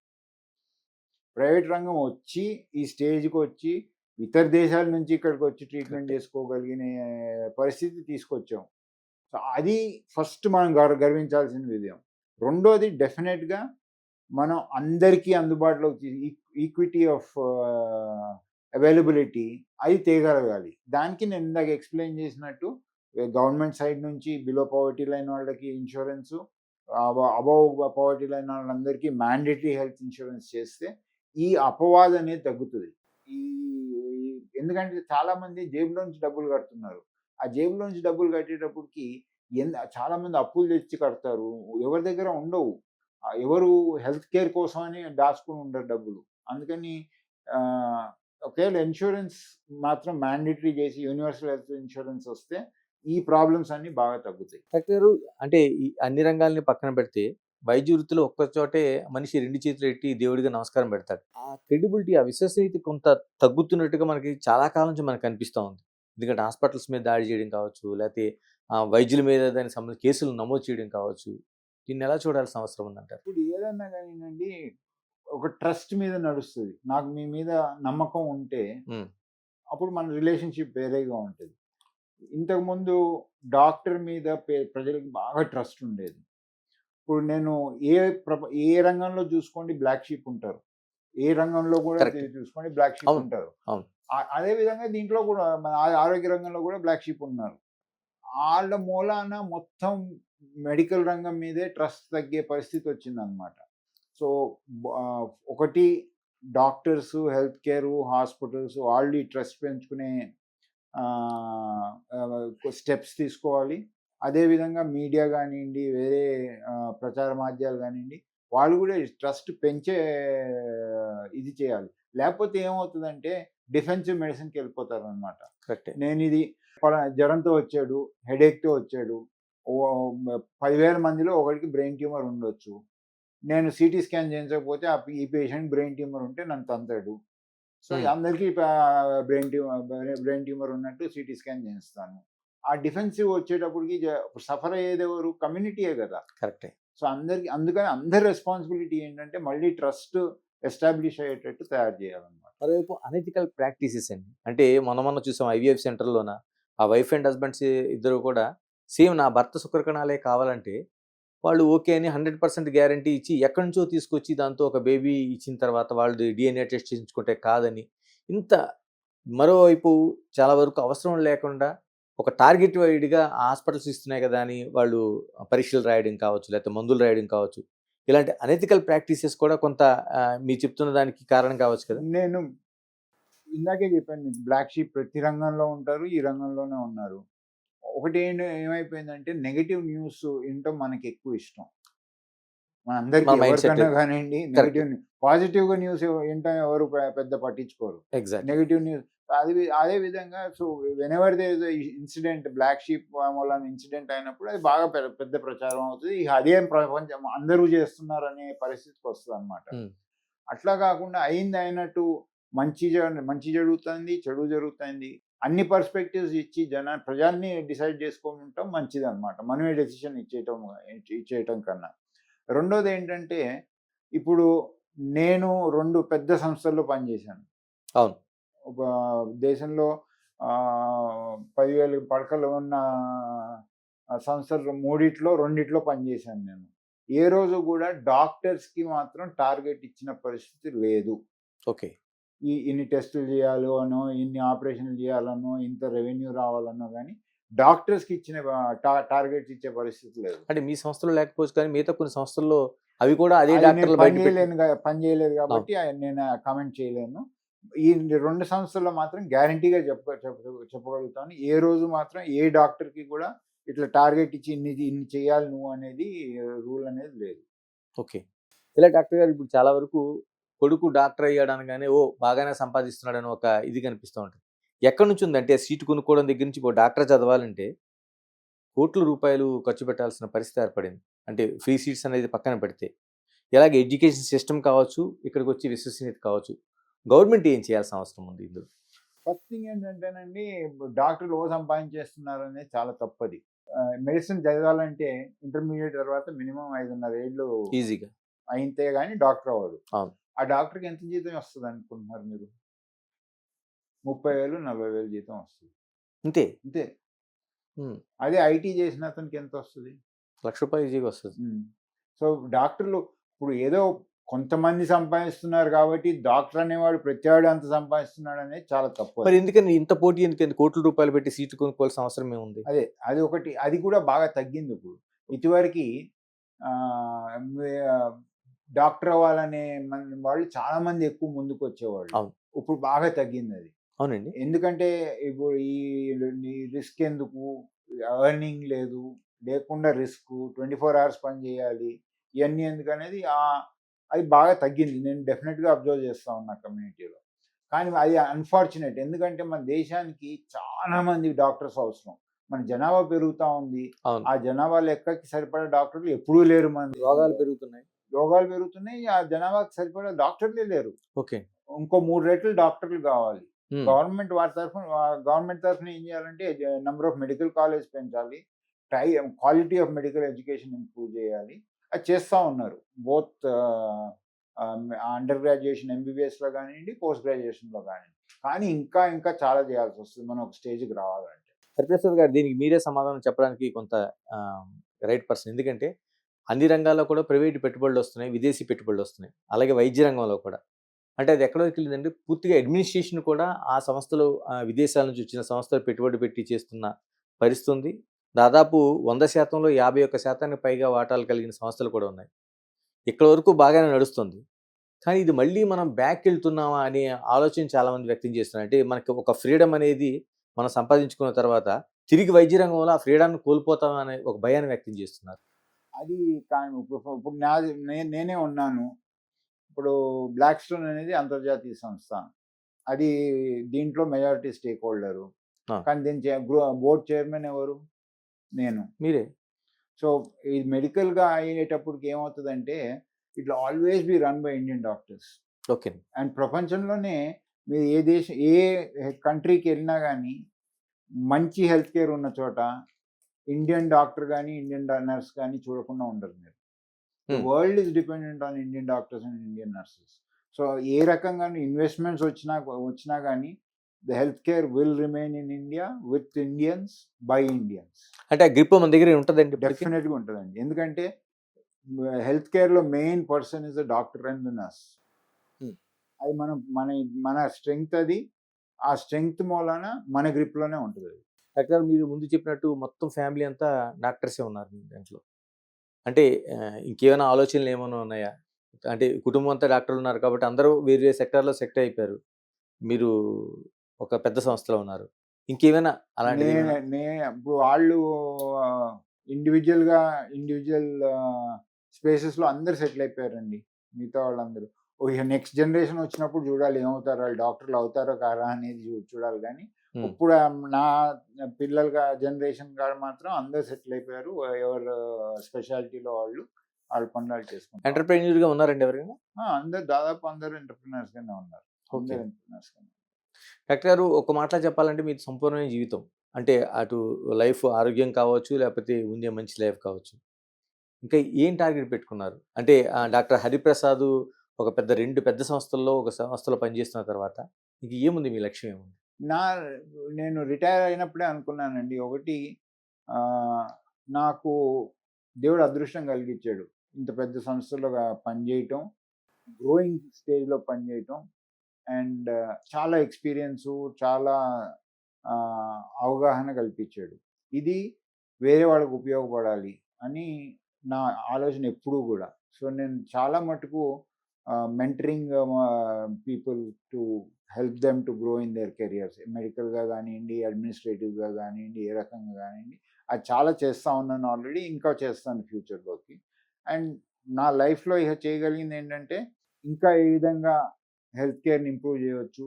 ప్రైవేట్ రంగం వచ్చి ఈ స్టేజ్కి వచ్చి ఇతర దేశాల నుంచి ఇక్కడికి వచ్చి ట్రీట్మెంట్ చేసుకోగలిగిన పరిస్థితి తీసుకొచ్చాం. సో అది ఫస్ట్ మనం గర్వించాల్సిన విషయం. రెండోది డెఫినెట్గా మనం అందరికీ అందుబాటులో ఈక్విటీ ఆఫ్ అవైలబిలిటీ అది తేగలగాలి. దానికి నేను ఇందాక ఎక్స్ప్లెయిన్ చేసినట్టు గవర్నమెంట్ సైడ్ నుంచి బిలో పవర్టీ లైన్ వాళ్ళకి ఇన్సూరెన్సు, అబవ్ పవర్టీ లైన్ వాళ్ళందరికీ మ్యాండేటరీ హెల్త్ ఇన్సూరెన్స్ చేస్తే ఈ అపవాదం అనేది తగ్గుతుంది. ఎందుకంటే చాలామంది జేబులోంచి డబ్బులు కడుతున్నారు. ఆ జేబులోంచి డబ్బులు కట్టేటప్పటికి చాలామంది అప్పులు తెచ్చి కడతారు, ఎవరి దగ్గర ఉండవు. ఎవరు హెల్త్ కేర్ కోసం అని దాచుకుని ఉండరు డబ్బులు. అందుకని ఒకవేళ ఇన్సూరెన్స్ మాత్రం మ్యాండేటరీ చేసి యూనివర్సల్ హెల్త్ ఇన్సూరెన్స్ వస్తే ఈ ప్రాబ్లమ్స్ అన్ని బాగా తగ్గుతాయి. డాక్టర్, అంటే ఈ అన్ని రంగాలని పక్కన పెడితే వైద్య వృత్తిలో ఒక్క చోటే మనిషి 2 చేతులు ఎట్టి దేవుడిగా నమస్కారం పెడతాడు. ఆ క్రెడిబిలిటీ, ఆ విశ్వసనీయత కొంత తగ్గుతున్నట్టుగా మనకి చాలా కాలం నుంచి మనకు అనిపిస్తూ ఉంది. ఎందుకంటే హాస్పిటల్స్ మీద దాడి చేయడం కావచ్చు, లేకపోతే వైద్యుల మీద దానికి సంబంధించిన కేసులు నమోదు చేయడం కావచ్చు, దీన్ని ఎలా చూడాల్సిన అవసరం ఉందంటారు? ఇప్పుడు ఏదన్నా కానివ్వండి, ఒక ట్రస్ట్ మీద నడుస్తుంది. నాకు మీ మీద నమ్మకం ఉంటే అప్పుడు మన రిలేషన్షిప్ వేరేగా ఉంటుంది. ఇంతకుముందు డాక్టర్ మీద ప్రజలకు బాగా ట్రస్ట్ ఉండేది. ఇప్పుడు నేను ఏ రంగంలో చూసుకోండి బ్లాక్ షీప్ ఉంటారు, ఏ రంగంలో కూడా చూసుకోండి బ్లాక్ షీప్ ఉంటారు. అదేవిధంగా దీంట్లో కూడా మన ఆరోగ్య రంగంలో కూడా బ్లాక్ షీప్ ఉన్నారు. వాళ్ళ మూలాన మొత్తం మెడికల్ రంగం మీదే ట్రస్ట్ తగ్గే పరిస్థితి వచ్చిందనమాట. సో ఒకటి డాక్టర్స్, హెల్త్ కేరు, హాస్పిటల్స్ వాళ్ళు ఈ ట్రస్ట్ పెంచుకునే స్టెప్స్ తీసుకోవాలి. అదేవిధంగా మీడియా కానివ్వండి, వేరే ప్రచార మాధ్యాలు కానివ్వండి, వాళ్ళు కూడా ట్రస్ట్ పెంచే ఇది చేయాలి. లేకపోతే ఏమవుతుందంటే డిఫెన్సివ్ మెడిసిన్కి వెళ్ళిపోతారు అనమాట. కరెక్ట్. నేను ఇది జ్వరంతో వచ్చాడు, హెడేక్తో వచ్చాడు, 10,000 మందిలో ఒకరికి బ్రెయిన్ ట్యూమర్ ఉండొచ్చు. నేను సిటీ స్కాన్ చేయించకపోతే ఈ పేషెంట్ బ్రెయిన్ ట్యూమర్ ఉంటే నన్ను తంతాడు. సో అందరికీ బ్రెయిన్ ట్యూమర్ ఉన్నట్టు సిటీ స్కాన్ చేయిస్తాను. ఆ డిఫెన్సివ్ వచ్చేటప్పటికి సఫర్ అయ్యేది ఎవరు? కమ్యూనిటీయే కదా. కరెక్టే. సో అందుకని అందరి రెస్పాన్సిబిలిటీ ఏంటంటే మళ్ళీ ట్రస్ట్ ఎస్టాబ్లిష్ అయ్యేటట్టు తయారు చేయాలన్నమాట. మరోవైపు అనెథికల్ ప్రాక్టీసెస్ అండి. అంటే మొన్న చూసాం IVF సెంటర్లోన ఆ వైఫ్ అండ్ హస్బెండ్స్ ఇద్దరు కూడా సేమ్ నా భర్త శుక్రకణాలే కావాలంటే వాళ్ళు ఓకే అని 100% గ్యారంటీ ఇచ్చి ఎక్కడి నుంచో తీసుకొచ్చి దాంతో ఒక బేబీ ఇచ్చిన తర్వాత వాళ్ళు DNA టెస్ట్ చేయించుకుంటే కాదని, ఇంత మరోవైపు చాలా వరకు అవసరం లేకుండా ఒక టార్గెట్ వైడ్గా హాస్పిటల్స్ ఇస్తున్నాయి కదా అని వాళ్ళు పరీక్షలు రాయడం కావచ్చు, లేకపోతే మందులు రాయడం కావచ్చు, ఇలాంటి అనెథికల్ ప్రాక్టీసెస్ కూడా కొంత మీరు చెప్తున్న దానికి కారణం కావచ్చు కదా. నేను ఇందాకే చెప్పాను మీకు, బ్లాక్ షీప్ ప్రతి రంగంలో ఉంటారు, ఈ రంగంలోనే ఉన్నారు. ఒకటి ఏమైపోయిందంటే నెగటివ్ న్యూస్ వినటం మనకి ఎక్కువ ఇష్టం. మనందరికీ ఎవరికైనా కానివ్వండి, నెగటివ్ పాజిటివ్గా న్యూస్ వినటం ఎవరు పెద్ద పట్టించుకోరు. నెగటివ్ న్యూస్ అదే విధంగా so whenever there is incident black sheep మూలన ఇన్సిడెంట్ అయినప్పుడు అది బాగా పెద్ద ప్రచారం అవుతుంది. ఇక అదేం ప్రపంచం అందరూ చేస్తున్నారనే పరిస్థితికి వస్తదనమాట. హ్మ్. అట్లా కాకుండా అయింది అయినట్టు మంచి జరుగుతుంది, చెడు జరుగుతుంది. అన్ని పర్స్పెక్టివ్స్ ఇచ్చి ప్రజల్ని డిసైడ్ చేసుకుంటాం మంచిదనమాట. మనమే డెసిషన్ ఇచ్చేయటం కన్నా. రెండోదేంటంటే ఇప్పుడు నేను 2 పెద్ద సంస్థల్లో పనిచేశాను. అవును. ఒక దేశంలో 10,000 పడకలు ఉన్న సంస్థలు రెండిట్లో పనిచేశాను నేను. ఏ రోజు కూడా డాక్టర్స్‌కి మాత్రం టార్గెట్ ఇచ్చిన పరిస్థితి లేదు. ఓకే. ఇన్ని టెస్టులు చేయాలో అనో, ఇన్ని ఆపరేషన్‌లు చేయాలనో, ఇంత రెవెన్యూ రావాలనో గాని డాక్టర్స్‌కి ఇచ్చిన టార్గెట్స్ ఇచ్చే పరిస్థితి లేదు. అంటే మీ సంస్థలో లేకపోవచ్చు కానీ మిగతా కొన్ని సంస్థల్లో అవి కూడా అదే అది నేను డాక్టర్లు పని చేయలేదు కాబట్టి నేను కామెంట్ చేయలేను. ఈ 2 సంస్థల్లో మాత్రం గ్యారంటీగా చెప్పగలుగుతాను. ఏ రోజు మాత్రం ఏ డాక్టర్‌కి కూడా ఇట్లా టార్గెట్ ఇచ్చి ఇన్ని చేయాలి నువ్వు అనేది రూల్ అనేది లేదు. ఓకే. ఇలా డాక్టర్ గారు ఇప్పుడు చాలా వరకు కొడుకు డాక్టర్ అయ్యాడు అనగానే బాగానే సంపాదిస్తున్నాడని ఒక ఇది కనిపిస్తూ ఉంటుంది. ఎక్కడి నుంచి ఉందంటే సీటు కొనుక్కోవడం దగ్గర నుంచి ఒక డాక్టర్ చదవాలంటే కోట్ల రూపాయలు ఖర్చు పెట్టాల్సిన పరిస్థితి ఏర్పడింది. అంటే ఫ్రీ సీట్స్ అనేది పక్కన పెడితే. ఇలాగే ఎడ్యుకేషన్ సిస్టమ్ కావచ్చు, ఇక్కడికి వచ్చి విశ్వసనీయత కావచ్చు. గవర్నమెంట్ ఏం చేయాల్సిన అవసరం ఉంది ఇందులో? ఫస్ట్ థింగ్ ఏంటంటేనండి, డాక్టర్లు సంపాదించేస్తున్నారనేది చాలా తప్పది. మెడిసిన్ చదవాలంటే ఇంటర్మీడియట్ తర్వాత మినిమమ్ 5.5 ఏళ్ళు ఈజీగా అయితే గానీ డాక్టర్ అవ్వడు. అవును. ఆ డాక్టర్‌కి ఎంత జీతం వస్తది అనుకుంటున్నారు మీరు? 30,000, 40,000 జీతం వస్తది. అంతే. అంతే. హ్మ్. అదే ఐటీ చేసిన అతనికి ఎంత వస్తది? రూ. 1,00,000 ఈజీగా వస్తది. సో డాక్టర్లు ఇప్పుడు ఏదో కొంతమంది సంపాదిస్తున్నారు కాబట్టి డాక్టర్ అనేవాడు ప్రతివాడు అంత సంపాదిస్తున్నాడు అనేది చాలా తప్పు. మరి ఎందుకని ఇంత పోటీ ఎందుకని కోట్ల రూపాయలు పెట్టి సీట్లు కొనుక్కోవాల్సిన అవసరం ఏముంది? అది ఒకటి. అది కూడా బాగా తగ్గింది ఇప్పుడు. ఇదివరకి డాక్టర్ అవ్వాలనే వాళ్ళు చాలా మంది ఎక్కువ ముందుకొచ్చేవాళ్ళు. అవును. ఇప్పుడు బాగా తగ్గింది అది. అవునండి. ఎందుకంటే ఇప్పుడు ఈ రిస్క్ ఎందుకు? ఎర్నింగ్ లేదు. లేకుండా రిస్క్ 24 అవర్స్ పని చేయాలి. ఇవన్నీ ఎందుకనేది అది బాగా తగ్గింది. నేను డెఫినెట్‌గా అబ్జర్వ్ చేస్తా ఉన్నా కమ్యూనిటీలో. కానీ అది అన్‌ఫార్చునేట్. ఎందుకంటే మన దేశానికి చాలా మంది డాక్టర్స్ అవసరం. మన జనాభా పెరుగుతా ఉంది. అవును. ఆ జనాభా లెక్కకి సరిపడా డాక్టర్లు ఎప్పుడూ లేరు మన రోగాలు పెరుగుతున్నాయి. రోగాలు పెరుగుతున్నాయి. ఆ జనాభాకి సరిపడా డాక్టర్లే లేరు. ఓకే. ఇంకో 3 రెట్లు డాక్టర్లు కావాలి. హ్మ్. గవర్నమెంట్ తరఫున ఏం చేయాలంటే నంబర్ ఆఫ్ మెడికల్ కాలేజ్ పెంచాలి. Quality of medical education improve చేయాలి. అది చేస్తా ఉన్నారు. బోత్ అండర్ గ్రాడ్యుయేషన్ ఎంబీబీఎస్‌లో గానియండి, పోస్ట్ గ్రాడ్యుయేషన్‌లో గానియండి. కానీ ఇంకా చాలా చేయాల్సి వస్తుంది మనం ఒక స్టేజ్‌కి రావాలంటే. హరిప్రసాద్ గారు దీనికి మీరే సమాధానం చెప్పడానికి కొంత రైట్ పర్సన్. ఎందుకంటే అన్ని రంగాల్లో కూడా ప్రైవేట్ పెట్టుబడులు వస్తున్నాయి, విదేశీ పెట్టుబడులు వస్తున్నాయి. అలాగే వైద్య రంగంలో కూడా. అంటే అది ఎక్కడి వరకు వెళ్ళిందంటే పూర్తిగా అడ్మినిస్ట్రేషన్ కూడా ఆ సంస్థలు విదేశాల నుంచి వచ్చిన సంస్థలు పెట్టుబడి పెట్టి చేస్తున్న పరిస్థితి ఉంది. దాదాపు 100%లో 51% పైగా వాటాలు కలిగిన సంస్థలు కూడా ఉన్నాయి. ఇక్కడ వరకు బాగానే నడుస్తుంది. కానీ ఇది మళ్ళీ మనం బ్యాక్ వెళ్తున్నామా అనే ఆలోచన చాలామంది వ్యక్తం చేస్తున్నారు. అంటే మనకి ఒక ఫ్రీడమ్ అనేది మనం సంపాదించుకున్న తర్వాత తిరిగి వైద్య రంగంలో ఆ ఫ్రీడమ్‌ని కోల్పోతామా అనే ఒక భయాన్ని వ్యక్తం చేస్తున్నారు. అది కానీ ఇప్పుడు నేనే ఉన్నాను. ఇప్పుడు బ్లాక్ స్టోన్ అనేది అంతర్జాతీయ సంస్థ. అది దీంట్లో మెజారిటీ స్టేక్ హోల్డరు. ఆ! కానీ దీని బోర్డ్ చైర్మన్ ఎవరు? నేను. మీరే. సో ఇది మెడికల్‌గా అయ్యేటప్పటికి ఏమవుతదంటే it will always be run by Indian doctors. Okay. And ప్రపంచంలోనే మీరు ఏ కంట్రీకి వెళ్ళినా గానీ మంచి హెల్త్ కేర్ ఉన్న చోట ఇండియన్ డాక్టర్ గానీ, ఇండియన్ నర్స్ గానీ చూడకుండా ఉండరు మీరు. The world is dependent on Indian doctors and Indian nurses. So ఏ రకంగా ఇన్వెస్ట్‌మెంట్స్ వచ్చినా గానీ the health care will remain in India with Indians by Indians. అంటే ఆ గ్రిప్ మన దగ్గర ఉంటదండి ఇప్పటికి? డెఫినెట్‌గా ఉంటదండి. ఎందుకంటే హెల్త్ కేర్‌లో main person is the doctor and the nurse. అది మన స్ట్రెంగ్త్ అది. ఆ స్ట్రెంగ్త్ మూలాన మన గ్రిప్‌లోనే ఉంటదది. డాక్టర్ మీరు ముందు చెప్పినట్టు మొత్తం ఫ్యామిలీ అంతా డాక్టర్సే ఉన్నారు మీ దాంట్లో. అంటే ఇంకేమైనా ఆలోచనలు ఏమైనా ఉన్నాయా? అంటే కుటుంబం అంతా డాక్టర్లు ఉన్నారు కాబట్టి అందరూ వేరు వేరు సెక్టార్‌లో సెట్ అయిపోయారు. మీరు ఒక పెద్ద సంస్థలో ఉన్నారు. ఇంకేమైనా అలాంటిది ఏమైనా? ఇప్పుడు వాళ్ళు ఇండివిడ్యువల్ స్పేసెస్‌లో అందరూ సెటిల్ అయిపోయారండి. మిగతా వాళ్ళందరూ. ఇక నెక్స్ట్ జనరేషన్ వచ్చినప్పుడు చూడాలి ఏమవుతారు, వాళ్ళు డాక్టర్లు అవుతారో కారా అనేది చూడాలి. కానీ ఇప్పుడు నా పిల్లలుగా జనరేషన్ కాడ మాత్రం అందరు సెటిల్ అయిపోయారు. ఎవరు స్పెషాలిటీలో వాళ్ళు పనులు చేసుకుంటారు. ఎంటర్ప్రెన్యూర్గా ఉన్నారండి ఎవరైనా? అందరు దాదాపు అందరూ ఎంటర్ప్రినర్స్గానే ఉన్నారు. అందరు ఎంటర్ప్రినర్స్గానే. డాక్టర్ గారు, ఒక మాటలో చెప్పాలంటే మీది సంపూర్ణమైన జీవితం. అంటే అటు లైఫ్ ఆరోగ్యం కావచ్చు, లేకపోతే ఉండే మంచి లైఫ్ కావచ్చు. ఇంకా ఏం టార్గెట్ పెట్టుకున్నారు? అంటే డాక్టర్ హరిప్రసాద్ ఒక రెండు పెద్ద సంస్థల్లో ఒక సంస్థలో పనిచేస్తున్న తర్వాత ఇంక ఏముంది, మీ లక్ష్యం ఏముంది? నేను రిటైర్ అయినప్పుడే అనుకున్నానండి. ఒకటి, నాకు దేవుడు అదృష్టం కలిగించాడు. ఇంత పెద్ద సంస్థలో పనిచేయటం, గ్రోయింగ్ స్టేజ్లో పనిచేయటం, అండ్ చాలా ఎక్స్పీరియన్సు, చాలా అవగాహన కల్పించాడు. ఇది వేరే వాళ్ళకు ఉపయోగపడాలి అని నా ఆలోచన ఎప్పుడూ కూడా. సో నేను చాలా మటుకు mentoring people to help them to grow in their careers, మెడికల్గా కానివ్వండి, అడ్మినిస్ట్రేటివ్గా కానివ్వండి, ఏ రకంగా కానివ్వండి, అది చాలా చేస్తూ ఉన్నాను ఆల్రెడీ, ఇంకా చేస్తాను ఫ్యూచర్లోకి. అండ్ నా లైఫ్లో ఇక చేయగలిగింది ఏంటంటే, ఇంకా ఏ విధంగా హెల్త్ కేర్ని ఇంప్రూవ్ చేయవచ్చు,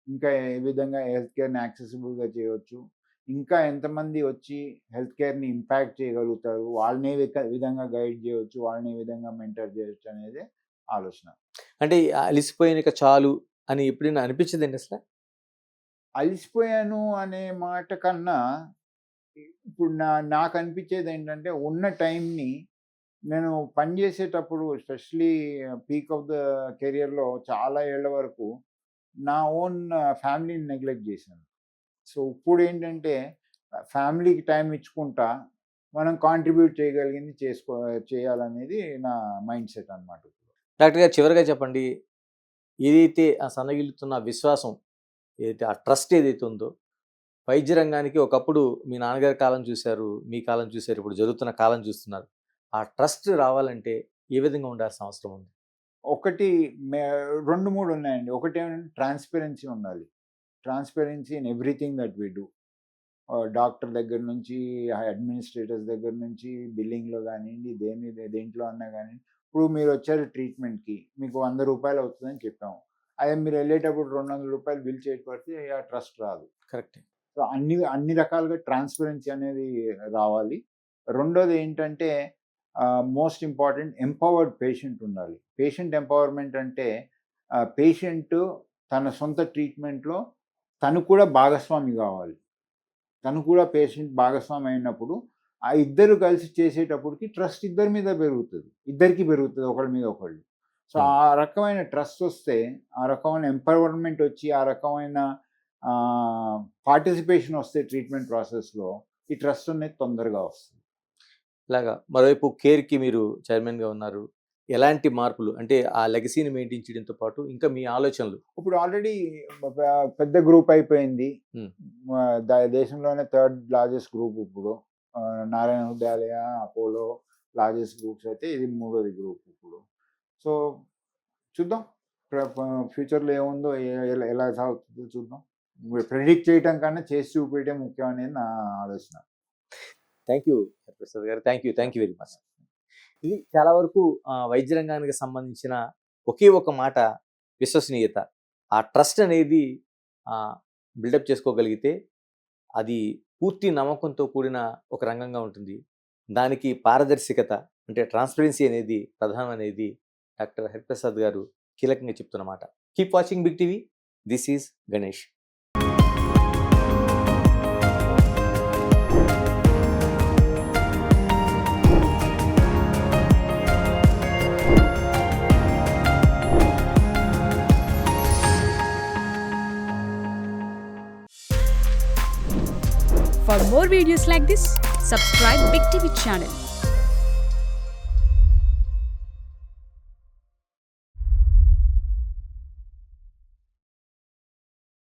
ఇంకా ఏ విధంగా హెల్త్ కేర్ని యాక్సెసిబుల్గా చేయవచ్చు, ఇంకా ఎంతమంది వచ్చి హెల్త్ కేర్ని ఇంపాక్ట్ చేయగలుగుతారు, వాళ్ళని విధంగా గైడ్ చేయవచ్చు, వాళ్ళని విధంగా మెంటర్ చేయవచ్చు అనేది ఆలోచన. అంటే అలిసిపోయిన చాలు అని ఎప్పుడైనా అనిపించదండి అసలు? అలిసిపోయాను అనే మాట కన్నా ఇప్పుడు నాకు అనిపించేది ఏంటంటే, ఉన్న టైంని నేను పనిచేసేటప్పుడు ఎస్పెషలీ పీక్ ఆఫ్ ద కెరియర్లో చాలా ఏళ్ల వరకు నా ఓన్ ఫ్యామిలీని నెగ్లెక్ట్ చేశాను. సో ఇప్పుడు ఏంటంటే ఫ్యామిలీకి టైం ఇచ్చుకుంటా మనం కాంట్రిబ్యూట్ చేయగలిగింది చేయాలనేది నా మైండ్ సెట్ అనమాట. డాక్టర్ గారు, చివరిగా చెప్పండి, ఏదైతే ఆ సన్నగిల్లుతున్న విశ్వాసం, ఏదైతే ఆ ట్రస్ట్ ఏదైతే ఉందో, వైద్య రంగానికి ఒకప్పుడు మీ నాన్నగారి కాలం చూశారు, మీ కాలం చూశారు, ఇప్పుడు జరుగుతున్న కాలం చూస్తున్నారు. ఆ ట్రస్ట్ రావాలంటే ఏ విధంగా ఉండాల్సిన అవసరం ఉంది? ఒకటి 2, 3 ఉన్నాయండి. ఒకటి ఏమంటే ట్రాన్స్పరెన్సీ ఉండాలి. Transparency in everything that we do. Doctor దగ్గర నుంచి, అడ్మినిస్ట్రేటర్స్ దగ్గర నుంచి, బిల్లింగ్లో కానివ్వండి, దేంట్లో అన్నా కానివ్వండి. ఇప్పుడు మీరు వచ్చారు ట్రీట్మెంట్కి, మీకు 100 రూపాయలు అవుతుందని చెప్పాము. అదే మీరు వెళ్ళేటప్పుడు 200 రూపాయలు బిల్ చేయకపోతే ఆ ట్రస్ట్ రాదు. కరెక్ట్. సో అన్ని రకాలుగా ట్రాన్స్పరెన్సీ అనేది రావాలి. రెండోది ఏంటంటే, మోస్ట్ ఇంపార్టెంట్, ఎంపవర్డ్ పేషెంట్ ఉండాలి. పేషెంట్ ఎంపవర్మెంట్ అంటే పేషెంట్ తన సొంత ట్రీట్మెంట్లో తను కూడా భాగస్వామి కావాలి. తను కూడా పేషెంట్ భాగస్వామి అయినప్పుడు ఆ ఇద్దరు కలిసి చేసేటప్పటికి ట్రస్ట్ ఇద్దరి మీద పెరుగుతుంది, ఇద్దరికి పెరుగుతుంది, ఒకరి మీద ఒకళ్ళు. సో ఆ రకమైన ట్రస్ట్ వస్తే, ఆ రకమైన ఎంపవర్మెంట్ వచ్చి, ఆ రకమైన పార్టిసిపేషన్ వస్తే ట్రీట్మెంట్ ప్రాసెస్లో, ఈ ట్రస్ట్ అనేది తొందరగా వస్తుంది. ఇలాగా మరోవైపు కేర్కి మీరు చైర్మన్గా ఉన్నారు. ఎలాంటి మార్పులు, అంటే ఆ లెగసీని మెయింటైన్ చేయడంతో పాటు ఇంకా మీ ఆలోచనలు? ఇప్పుడు ఆల్రెడీ పెద్ద గ్రూప్ అయిపోయింది. దేశంలోనే 3rd లార్జెస్ట్ గ్రూప్ ఇప్పుడు. Narayana Hrudayalaya, Apollo largest groups అయితే ఇది 3వ గ్రూప్ ఇప్పుడు. సో చూద్దాం ఫ్యూచర్లో ఏముందో, ఎలా సాగుతుందో చూద్దాం. ప్రెడిక్ట్ చేయటం కన్నా చేసి చూపించడం ముఖ్యం అనేది నా ఆలోచన. థ్యాంక్ యూ ప్రసాద్ గారు, థ్యాంక్ యూ వెరీ మచ్. ఇది చాలా వరకు వైద్య రంగానికి సంబంధించిన ఒకే ఒక మాట, విశ్వసనీయత. ఆ ట్రస్ట్ అనేది బిల్డప్ చేసుకోగలిగితే అది పూర్తి నమ్మకంతో కూడిన ఒక రంగంగా ఉంటుంది. దానికి పారదర్శకత, అంటే ట్రాన్స్పరెన్సీ అనేది ప్రధానం అనేది డాక్టర్ హరిప్రసాద్ గారు కీలకంగా చెప్తున్నమాట. Keep watching big TV. This is Ganesh. For more videos like this, subscribe Big TV channel.